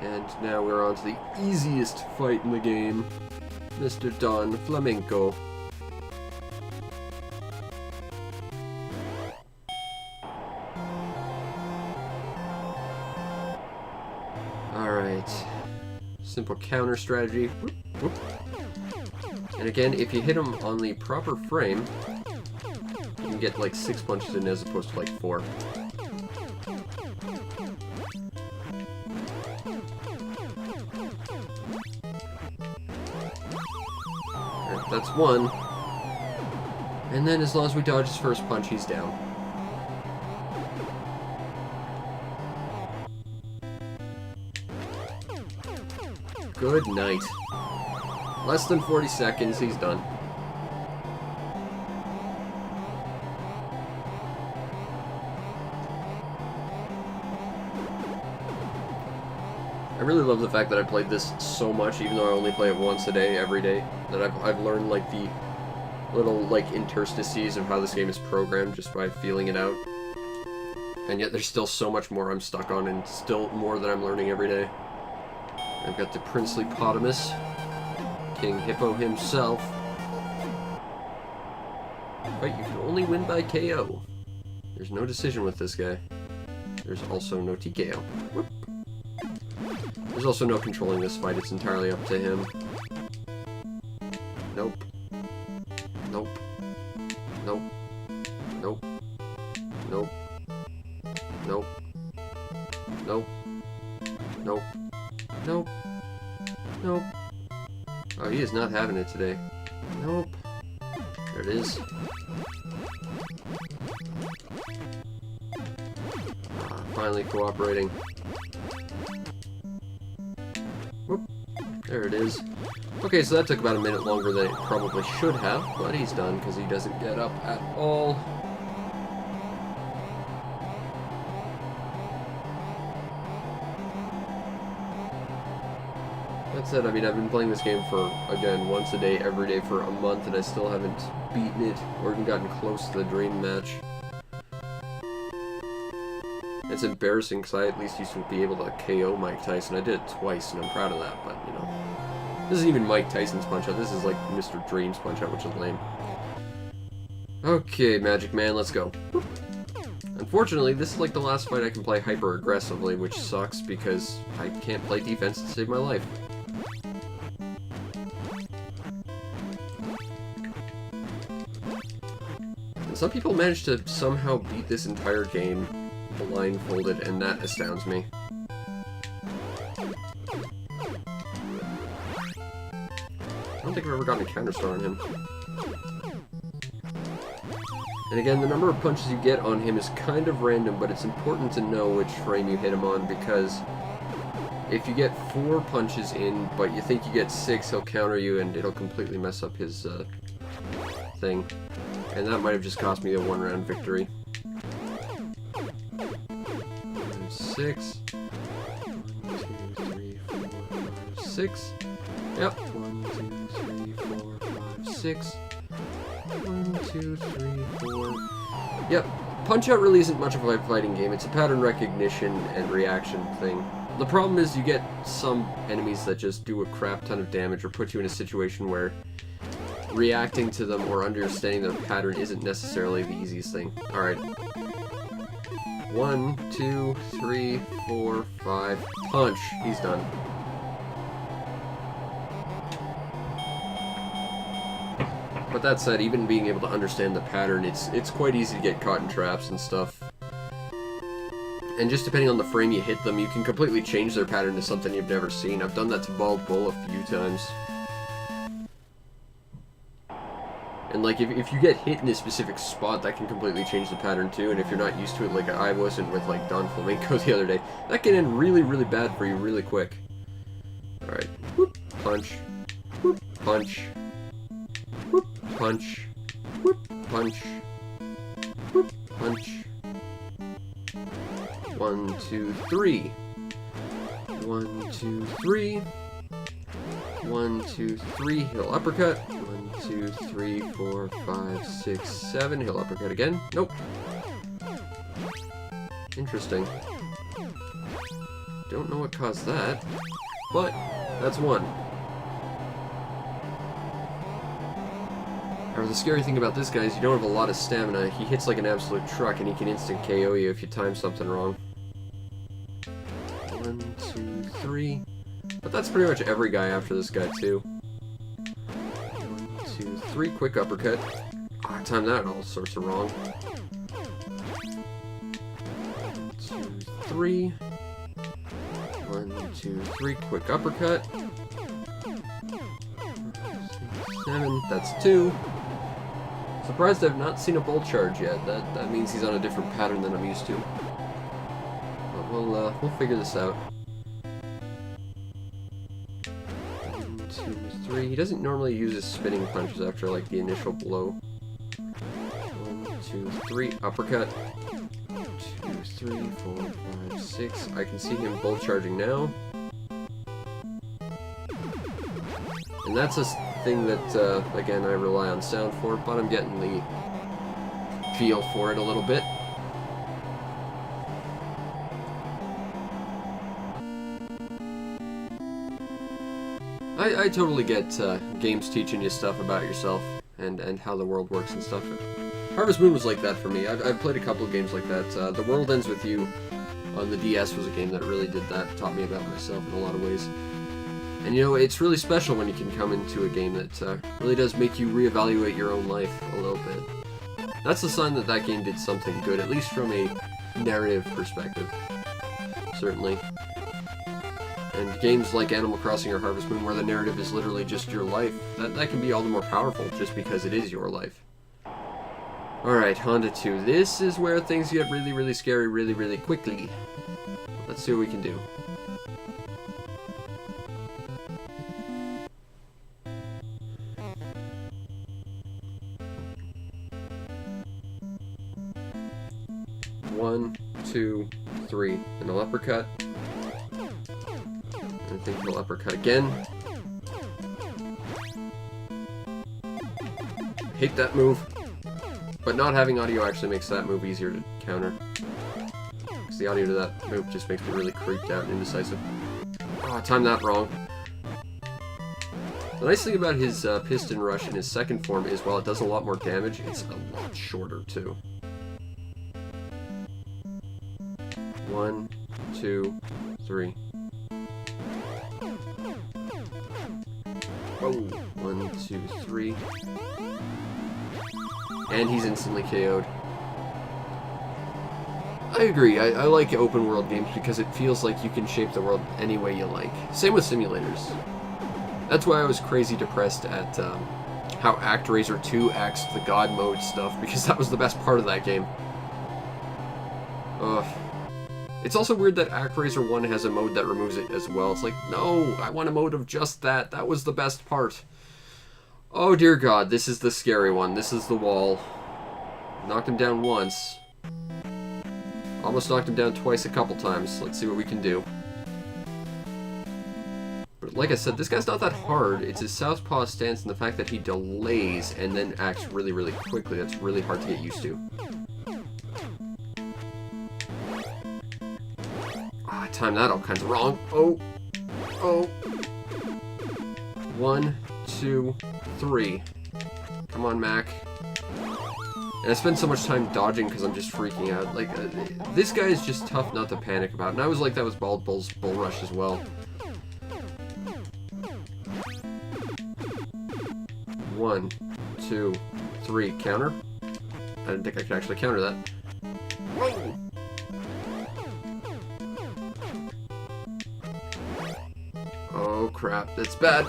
and now we're on to the easiest fight in the game, Mr. Don Flamenco. Alright, simple counter strategy. Whoop, whoop. And again, if you hit him on the proper frame, you can get like 6 punches in as opposed to like 4. That's 1. And then as long as we dodge his first punch, he's down. Good night. Less than 40 seconds, he's done. I really love the fact that I played this so much, even though I only play it once a day, every day. That I've learned, like, the little, like, interstices of how this game is programmed just by feeling it out. And yet there's still so much more I'm stuck on, and still more that I'm learning every day. I've got the princely Potamus, King Hippo himself. Right, you can only win by KO. There's no decision with this guy. There's also no TKO. Whoop. There's also no controlling this fight, it's entirely up to him. Nope. Nope. Nope. Nope. Nope. Nope. Nope. Nope. Nope. Nope. Oh, he is not having it today. Nope. There it is. Finally cooperating. Whoop. There it is. Okay, so that took about a minute longer than it probably should have, but he's done because he doesn't get up at all. That said, I mean, I've been playing this game for, again, once a day, every day for a month, and I still haven't beaten it or even gotten close to the dream match. It's embarrassing because I at least used to be able to KO Mike Tyson. I did it twice, and I'm proud of that, but, you know. This isn't even Mike Tyson's Punch-Out. This is like Mr. Dream's Punch-Out, which is lame. Okay, Magic Man, let's go. Whoop. Unfortunately, this is like the last fight I can play hyper-aggressively, which sucks because I can't play defense to save my life. And some people manage to somehow beat this entire game blindfolded, and that astounds me. I don't think I've ever gotten a counter-star on him. And again, the number of punches you get on him is kind of random, but it's important to know which frame you hit him on, because if you get 4 punches in, but you think you get 6, he'll counter you, and it'll completely mess up his thing. And that might have just cost me a 1-round victory. 6. 1, 2, 3, 4, 5, 6. Yep. 1, 2, 3, 4, 5, 6. 1, 2, 3, 4. Yep. Punch-Out really isn't much of a fighting game. It's a pattern recognition and reaction thing. The problem is you get some enemies that just do a crap ton of damage or put you in a situation where reacting to them or understanding their pattern isn't necessarily the easiest thing. Alright. 1, 2, 3, 4, 5. Punch. He's done. But that said, even being able to understand the pattern, it's quite easy to get caught in traps and stuff. And just depending on the frame you hit them, you can completely change their pattern to something you've never seen. I've done that to Bald Bull a few times. And like, if you get hit in a specific spot, that can completely change the pattern too, and if you're not used to it, like I wasn't with like Don Flamenco the other day, that can end really, really bad for you really quick. Alright. Whoop. Punch. Whoop. Punch. Whoop. Punch. Whoop. Punch. Whoop. Punch. 1, 2, 3. 1, 2, 3. 1, 2, 3. He'll uppercut. 1, 2, 3, 4, 5, 6, 7. He'll uppercut again. Nope. Interesting. Don't know what caused that, but that's 1. However, the scary thing about this guy is you don't have a lot of stamina. He hits like an absolute truck, and he can instant KO you if you time something wrong. 1, 2, 3. But that's pretty much every guy after this guy, too. 1, 2, 3. Quick uppercut. Oh, I timed that all sorts of wrong. 1, 2, 3. 1, 2, 3. Quick uppercut. 7. That's 2. Surprised I've not seen a bolt charge yet. That means he's on a different pattern than I'm used to. But we'll figure this out. 1, 2, 3. He doesn't normally use his spinning punches after like the initial blow. 1, 2, 3. Uppercut. 2, 3, 4, 5, 6. I can see him bolt charging now. And that's a thing that, again, I rely on sound for, but I'm getting the feel for it a little bit. I totally get games teaching you stuff about yourself and how the world works and stuff. Harvest Moon was like that for me. I've played a couple of games like that. The World Ends With You on the DS was a game that really did that, taught me about myself in a lot of ways. And you know, it's really special when you can come into a game that really does make you reevaluate your own life a little bit. That's the sign that that game did something good, at least from a narrative perspective. Certainly. And games like Animal Crossing or Harvest Moon, where the narrative is literally just your life, that can be all the more powerful just because it is your life. Alright, Honda 2. This is where things get really, really scary really, really quickly. Let's see what we can do. One, two, three. And a uppercut. I think he'll uppercut again. Hate that move. But not having audio actually makes that move easier to counter. Because the audio to that move just makes me really creeped out and indecisive. Oh, I timed that wrong. The nice thing about his Piston Rush in his second form is while it does a lot more damage, it's a lot shorter too. 1, 2, 3. Oh, 1, 2, 3. And he's instantly KO'd. I agree, I like open world games because it feels like you can shape the world any way you like. Same with simulators. That's why I was crazy depressed at how ActRaiser 2 axed the God mode stuff, because that was the best part of that game. Ugh. It's also weird that ActRaiser 1 has a mode that removes it as well. It's like, no, I want a mode of just that. That was the best part. Oh dear God, this is the scary one. This is the wall. Knocked him down once. Almost knocked him down twice a couple times. Let's see what we can do. But like I said, this guy's not that hard. It's his southpaw stance and the fact that he delays and then acts really, really quickly. That's really hard to get used to. I timed that all kinds of wrong. Oh. Oh. 1, 2, 3. Come on, Mac. And I spend so much time dodging because I'm just freaking out. Like, this guy is just tough not to panic about. And I was like that with Bald Bull's Bull Rush as well. 1, 2, 3. Counter. I didn't think I could actually counter that. Whoa! Oh crap, that's bad.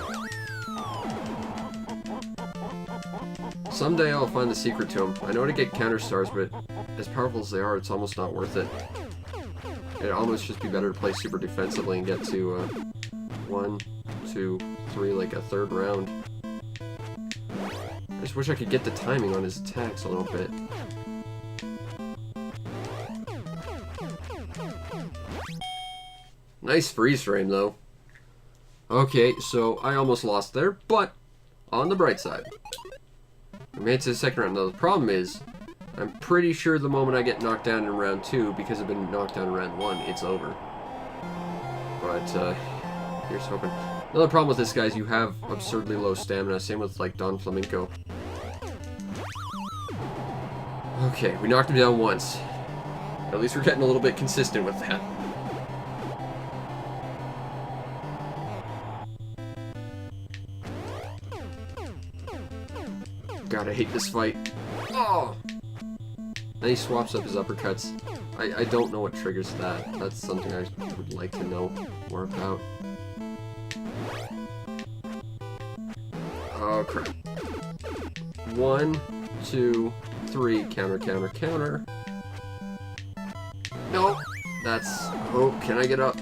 Someday I'll find the secret to him. I know how to get counter stars, but as powerful as they are, it's almost not worth it. It'd almost just be better to play super defensively and get to 1, 2, 3, like a third round. I just wish I could get the timing on his attacks a little bit. Nice freeze frame, though. Okay, so I almost lost there, but on the bright side, I made it to the second round. Now, the problem is, I'm pretty sure the moment I get knocked down in round 2, because I've been knocked down in round 1, it's over. But, here's hoping. Another problem with this guy is you have absurdly low stamina, same with, like, Don Flamenco. Okay, we knocked him down once. At least we're getting a little bit consistent with that. God, I hate this fight. Oh! Then he swaps up his uppercuts. I don't know what triggers that. That's something I would like to know more about. Oh, crap. 1, 2, 3. Counter, counter, counter. Nope. That's... Oh, can I get up?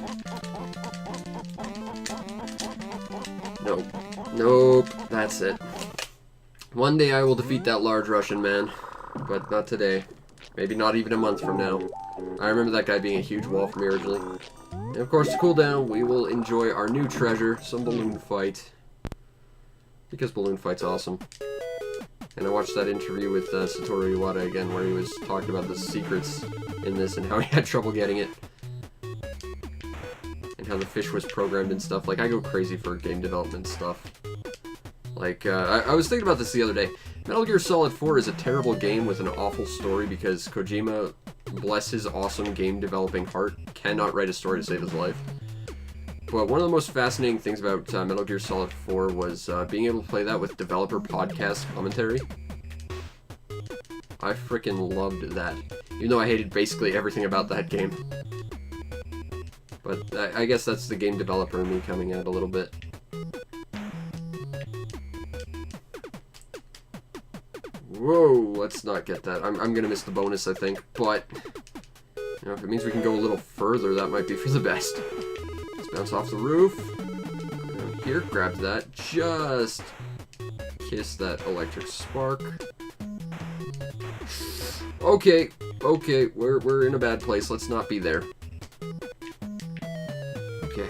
Nope. Nope. That's it. One day I will defeat that large Russian man, but not today. Maybe not even a month from now. I remember that guy being a huge wall for me originally. And of course, to cool down, we will enjoy our new treasure, some balloon fight. Because Balloon Fight's awesome. And I watched that interview with Satoru Iwata again, where he was talking about the secrets in this and how he had trouble getting it. And how the fish was programmed and stuff. Like, I go crazy for game development stuff. Like, I was thinking about this the other day. Metal Gear Solid 4 is a terrible game with an awful story because Kojima, bless his awesome game developing heart, cannot write a story to save his life. But one of the most fascinating things about Metal Gear Solid 4 was being able to play that with developer podcast commentary. I freaking loved that. Even though I hated basically everything about that game. But I guess that's the game developer in me coming out a little bit. Whoa, let's not get that. I'm gonna miss the bonus, I think. But, you know, if it means we can go a little further, that might be for the best. Let's bounce off the roof. Down here, grab that. Just kiss that electric spark. Okay, we're in a bad place. Let's not be there. Okay.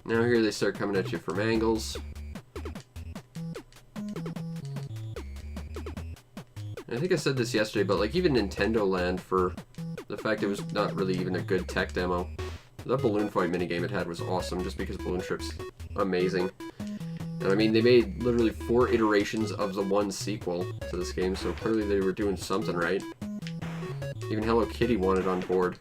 Now here they start coming at you from angles. I think I said this yesterday, but like even Nintendo Land, for the fact it was not really even a good tech demo, that Balloon Fight minigame it had was awesome just because Balloon Trip's amazing. And I mean, they made literally 4 iterations of the one sequel to this game, so clearly they were doing something right. Even Hello Kitty wanted on board.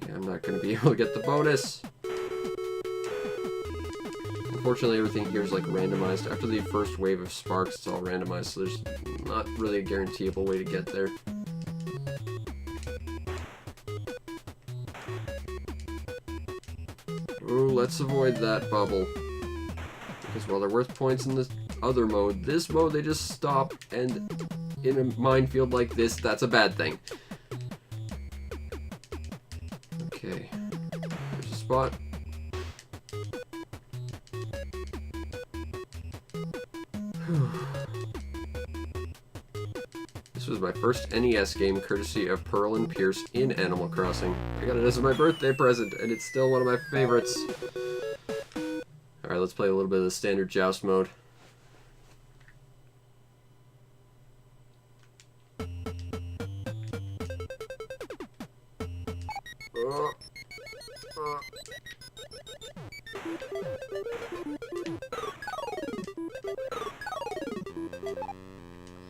Yeah, I'm not going to be able to get the bonus. Unfortunately, everything here is like randomized. After the first wave of sparks, it's all randomized, so there's not really a guaranteeable way to get there. Ooh, let's avoid that bubble. Because while they're worth points in this other mode, this mode they just stop, and in a minefield like this, that's a bad thing. Okay, there's a spot. This was my first NES game courtesy of Pearl and Pierce in Animal Crossing. I got it as my birthday present, and it's still one of my favorites. Alright, let's play a little bit of the standard joust mode.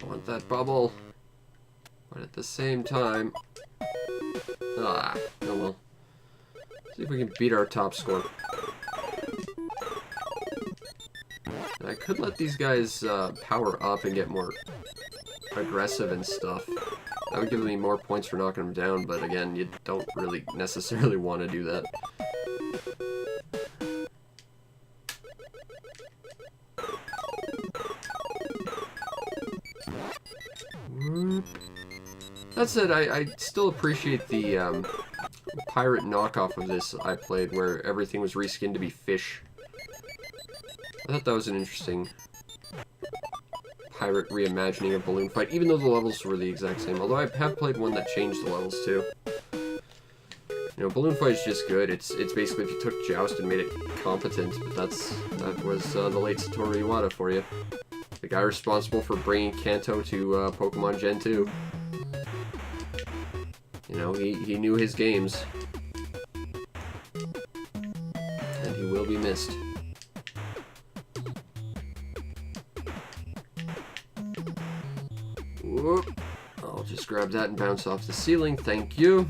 I want that bubble, but at the same time, oh well. See if we can beat our top score. I could let these guys power up and get more aggressive and stuff. That would give me more points for knocking them down, but again, you don't really necessarily want to do that. That said, I still appreciate the pirate knockoff of this I played, where everything was reskinned to be fish. I thought that was an interesting pirate reimagining of Balloon Fight, even though the levels were the exact same. Although I have played one that changed the levels too. You know, Balloon Fight is just good. It's basically if you took Joust and made it competent, but that was the late Satoru Iwata for you. The guy responsible for bringing Kanto to Pokemon Gen 2. You know, he knew his games. And he will be missed. Whoop. I'll just grab that and bounce off the ceiling, thank you.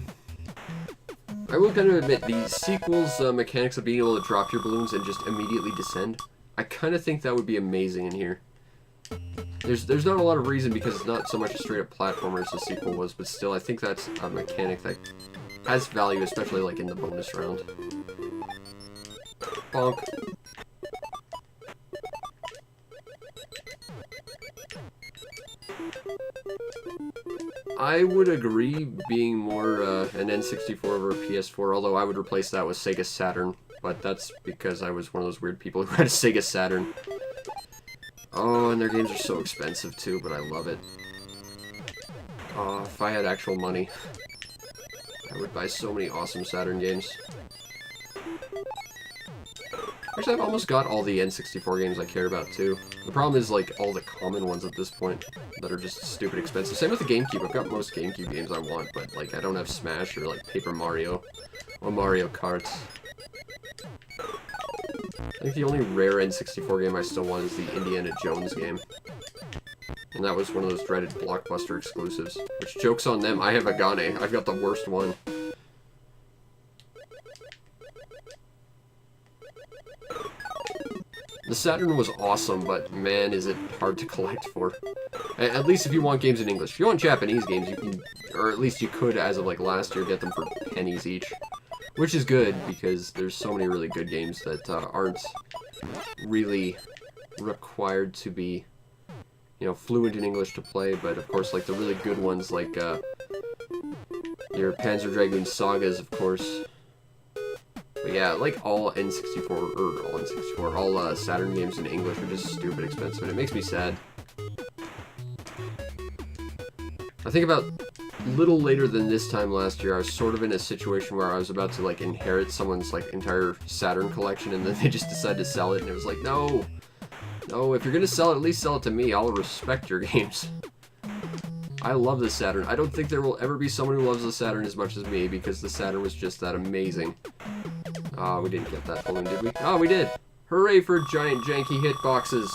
I will kind of admit, the sequel's mechanics of being able to drop your balloons and just immediately descend, I kind of think that would be amazing in here. There's not a lot of reason because it's not so much a straight up platformer as the sequel was, but still I think that's a mechanic that has value, especially like in the bonus round. Bonk. I would agree being more an N64 over a PS4, although I would replace that with Sega Saturn, but that's because I was one of those weird people who had a Sega Saturn. Oh, and their games are so expensive too, but I love it. Oh, if I had actual money, I would buy so many awesome Saturn games. Actually, I've almost got all the N64 games I care about, too. The problem is, like, all the common ones at this point that are just stupid expensive. Same with the GameCube. I've got most GameCube games I want, but, like, I don't have Smash or, like, Paper Mario or Mario Karts. I think the only rare N64 game I still want is the Indiana Jones game. And that was one of those dreaded Blockbuster exclusives. Which, joke's on them, I have Agane. I've got the worst one. The Saturn was awesome, but man, is it hard to collect for. At least if you want games in English. If you want Japanese games, you can, or at least you could, as of like last year, get them for pennies each. Which is good, because there's so many really good games that aren't really required to be, you know, fluent in English to play, but of course, like, the really good ones, like, your Panzer Dragoon Sagas, of course. But yeah, like, all Saturn games in English are just stupid expensive, and it makes me sad. I think about a little later than this time last year, I was sort of in a situation where I was about to, like, inherit someone's, like, entire Saturn collection, and then they just decided to sell it, and it was like, no! No, if you're gonna sell it, at least sell it to me. I'll respect your games. I love the Saturn. I don't think there will ever be someone who loves the Saturn as much as me, because the Saturn was just that amazing. We didn't get that balloon, did we? Oh, we did! Hooray for giant janky hitboxes!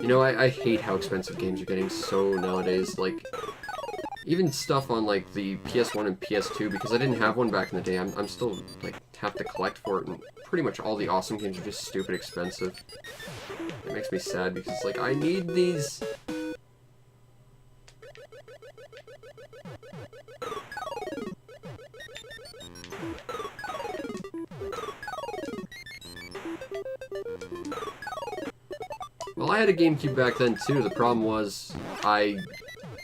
You know, I hate how expensive games are getting so nowadays. Like, even stuff on, like, the PS1 and PS2, because I didn't have one back in the day, I'm still, like, have to collect for it, and pretty much all the awesome games are just stupid expensive. It makes me sad, because, like, I need these. Well, I had a GameCube back then, too. The problem was, I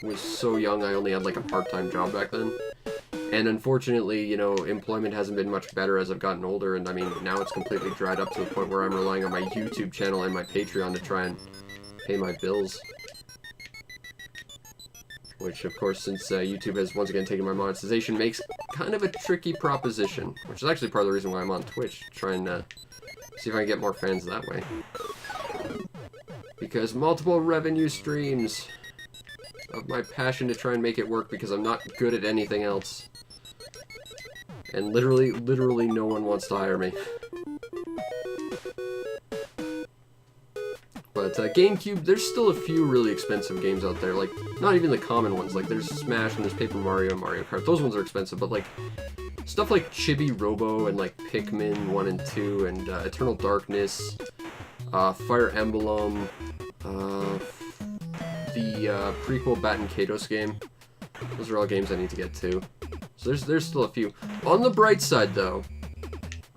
was so young, I only had, like, a part-time job back then. And unfortunately, you know, employment hasn't been much better as I've gotten older, and I mean, now it's completely dried up to the point where I'm relying on my YouTube channel and my Patreon to try and pay my bills. Which, of course, since YouTube has once again taken my monetization, makes kind of a tricky proposition. Which is actually part of the reason why I'm on Twitch, to try and see if I can get more fans that way. Because multiple revenue streams of my passion to try and make it work, because I'm not good at anything else. And literally no one wants to hire me. But GameCube, there's still a few really expensive games out there. Like, not even the common ones. Like, there's Smash and there's Paper Mario and Mario Kart. Those ones are expensive, but like, stuff like Chibi Robo and like Pikmin 1 and 2 and Eternal Darkness, Fire Emblem, the prequel Batten Kaitos game. Those are all games I need to get to. So there's still a few. On the bright side, though,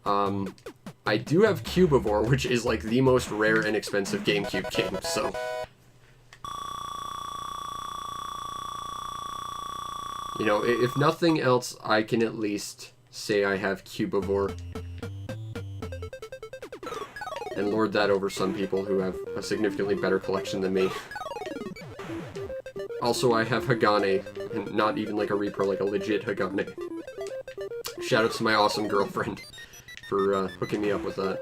I do have Cubivore, which is like the most rare and expensive GameCube game, so. You know, if nothing else, I can at least say I have Cubivore. And lord that over some people who have a significantly better collection than me. Also, I have Hagane, and not even like a repro, like a legit Hagane. Shoutouts to my awesome girlfriend for hooking me up with that.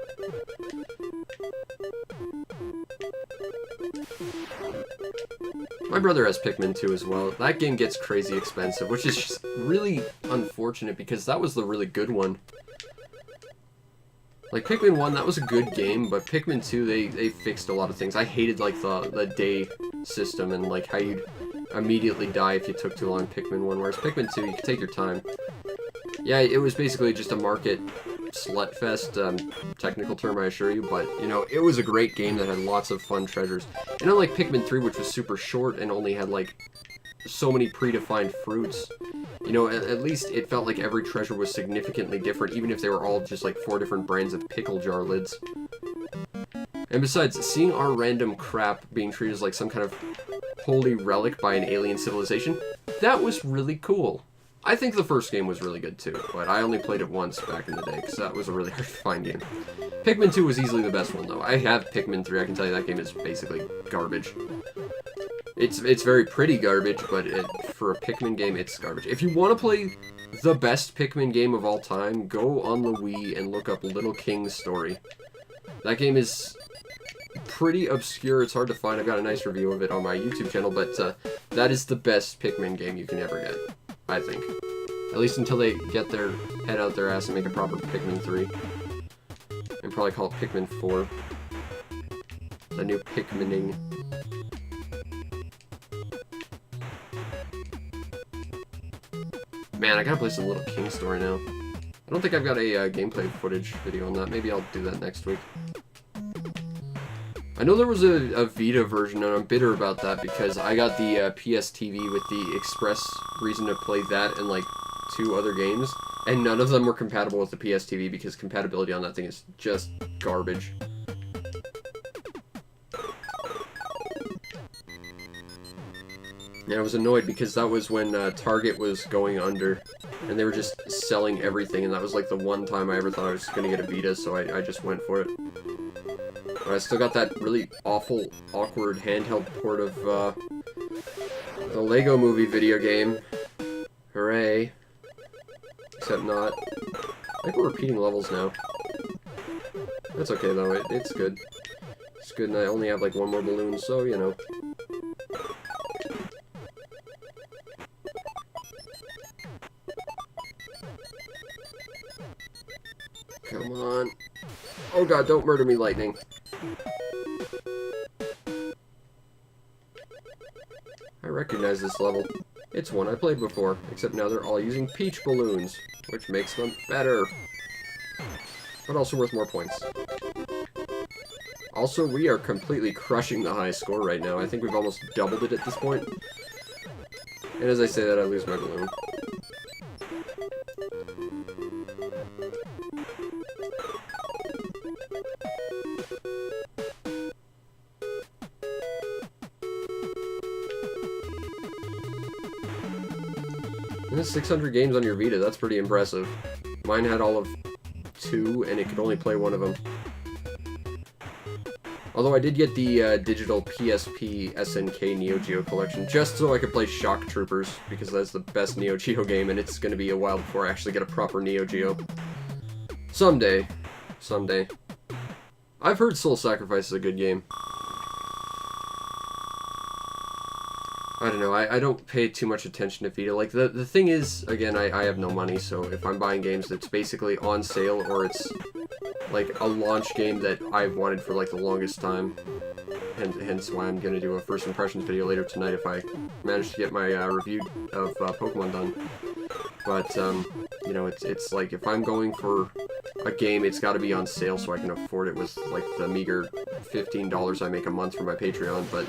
My brother has Pikmin 2 as well. That game gets crazy expensive, which is just really unfortunate because that was the really good one. Like, Pikmin 1, that was a good game, but Pikmin 2, they fixed a lot of things. I hated, like, the day system and, like, how you'd immediately die if you took too long in Pikmin 1, whereas Pikmin 2, you could take your time. Yeah, it was basically just a market slutfest, technical term, I assure you, but, you know, it was a great game that had lots of fun treasures. And unlike Pikmin 3, which was super short and only had, like, so many predefined fruits, you know, at least it felt like every treasure was significantly different, even if they were all just, like, 4 different brands of pickle jar lids. And besides, seeing our random crap being treated as, like, some kind of holy relic by an alien civilization, that was really cool. I think the first game was really good too, but I only played it once back in the day because that was a really hard to find game. Pikmin 2 was easily the best one though. I have Pikmin 3, I can tell you that game is basically garbage. It's very pretty garbage, but for a Pikmin game, it's garbage. If you want to play the best Pikmin game of all time, go on the Wii and look up Little King's Story. That game is pretty obscure, it's hard to find. I've got a nice review of it on my YouTube channel, but that is the best Pikmin game you can ever get, I think. At least until they get their head out their ass and make a proper Pikmin 3. And probably call it Pikmin 4. The new Pikmining. Man, I gotta play some Little King Story now. I don't think I've got a gameplay footage video on that. Maybe I'll do that next week. I know there was a Vita version, and I'm bitter about that because I got the PS TV with the express reason to play that and like 2 other games, and none of them were compatible with the PS TV because compatibility on that thing is just garbage. And I was annoyed because that was when Target was going under, and they were just selling everything, and that was like the one time I ever thought I was going to get a Vita, so I just went for it. But I still got that really awful, awkward handheld port of the Lego Movie video game. Hooray. Except not. I think we're repeating levels now. That's okay though, it's good. It's good, and I only have like 1 more balloon, so you know. Come on. Oh god, don't murder me, lightning. I recognize this level. It's one I played before, except now they're all using peach balloons, which makes them better. But also worth more points. Also, we are completely crushing the high score right now. I think we've almost doubled it at this point. And as I say that, I lose my balloon. And 600 games on your Vita, that's pretty impressive. Mine had all of 2, and it could only play 1 of them. Although I did get the digital PSP SNK Neo Geo collection, just so I could play Shock Troopers, because that's the best Neo Geo game, and it's going to be a while before I actually get a proper Neo Geo. Someday. Someday. I've heard Soul Sacrifice is a good game. I don't know, I don't pay too much attention to Vita. Like, the thing is, again, I have no money, so if I'm buying games that's basically on sale, or it's, like, a launch game that I've wanted for, like, the longest time, and hence why I'm gonna do a first impressions video later tonight if I manage to get my review of Pokemon done. But, you know, it's like, if I'm going for a game, it's gotta be on sale so I can afford it with, like, the meager $15 I make a month for my Patreon, but...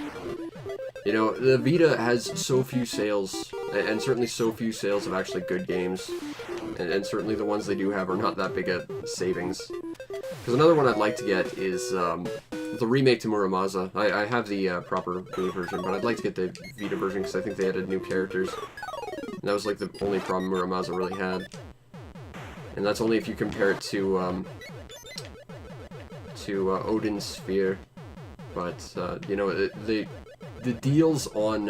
You know, the Vita has so few sales, and certainly so few sales of actually good games, and certainly the ones they do have are not that big a savings. Because another one I'd like to get is the remake to Muramasa. I have the proper Wii version, but I'd like to get the Vita version because I think they added new characters. And that was like the only problem Muramasa really had. And that's only if you compare it to Odin's Sphere. But, you know, the deals on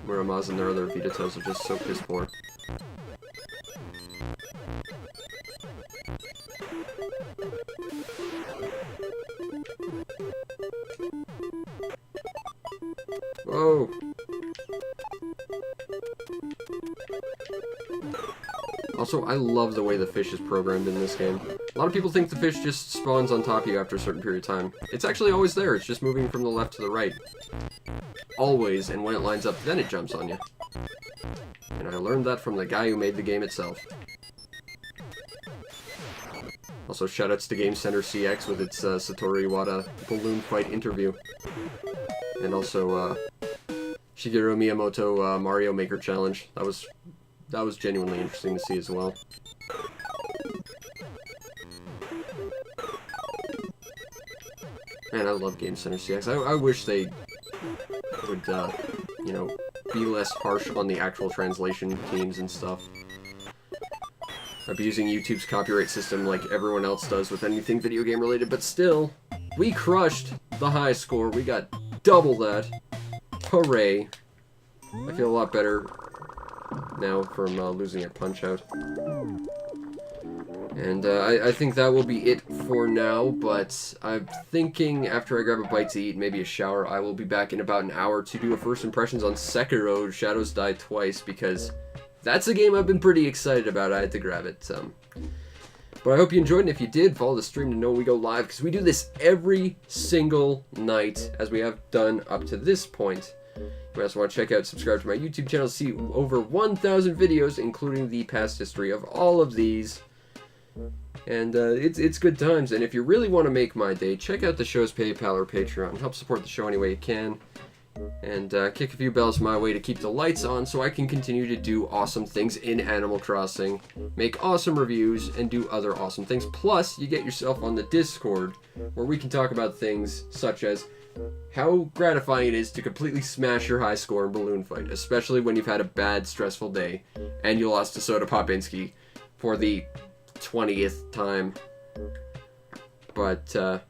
Muramasa and their other Vita titles are just so piss poor. Whoa! Also, I love the way the fish is programmed in this game. A lot of people think the fish just spawns on top of you after a certain period of time. It's actually always there, it's just moving from the left to the right. Always, and when it lines up, then it jumps on you. And I learned that from the guy who made the game itself. Also, shoutouts to Game Center CX with its Satoru Iwata balloon fight interview. And also, Shigeru Miyamoto Mario Maker Challenge. That was genuinely interesting to see as well. Man, I love Game Center CX. I wish they would, you know, be less harsh on the actual translation teams and stuff. Abusing YouTube's copyright system like everyone else does with anything video game related, but still, we crushed the high score. We got double that. Hooray. I feel a lot better now from losing at Punch-Out. And I think that will be it for now, but I'm thinking after I grab a bite to eat, maybe a shower, I will be back in about an hour to do a first impressions on Sekiro: Shadows Die Twice, because that's a game I've been pretty excited about. I had to grab it. But I hope you enjoyed, and if you did, follow the stream to know when we go live, because we do this every single night, as we have done up to this point. You also want to check out, subscribe to my YouTube channel to see over 1,000 videos, including the past history of all of these. And it's good times. And if you really want to make my day, check out the show's PayPal or Patreon. Help support the show any way you can. And kick a few bells my way to keep the lights on so I can continue to do awesome things in Animal Crossing, make awesome reviews, and do other awesome things. Plus, you get yourself on the Discord, where we can talk about things such as how gratifying it is to completely smash your high score in Balloon Fight, especially when you've had a bad, stressful day, and you lost to Soda Popinski for the 20th time. But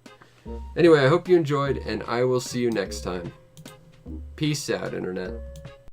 anyway, I hope you enjoyed, and I will see you next time. Peace out, Internet.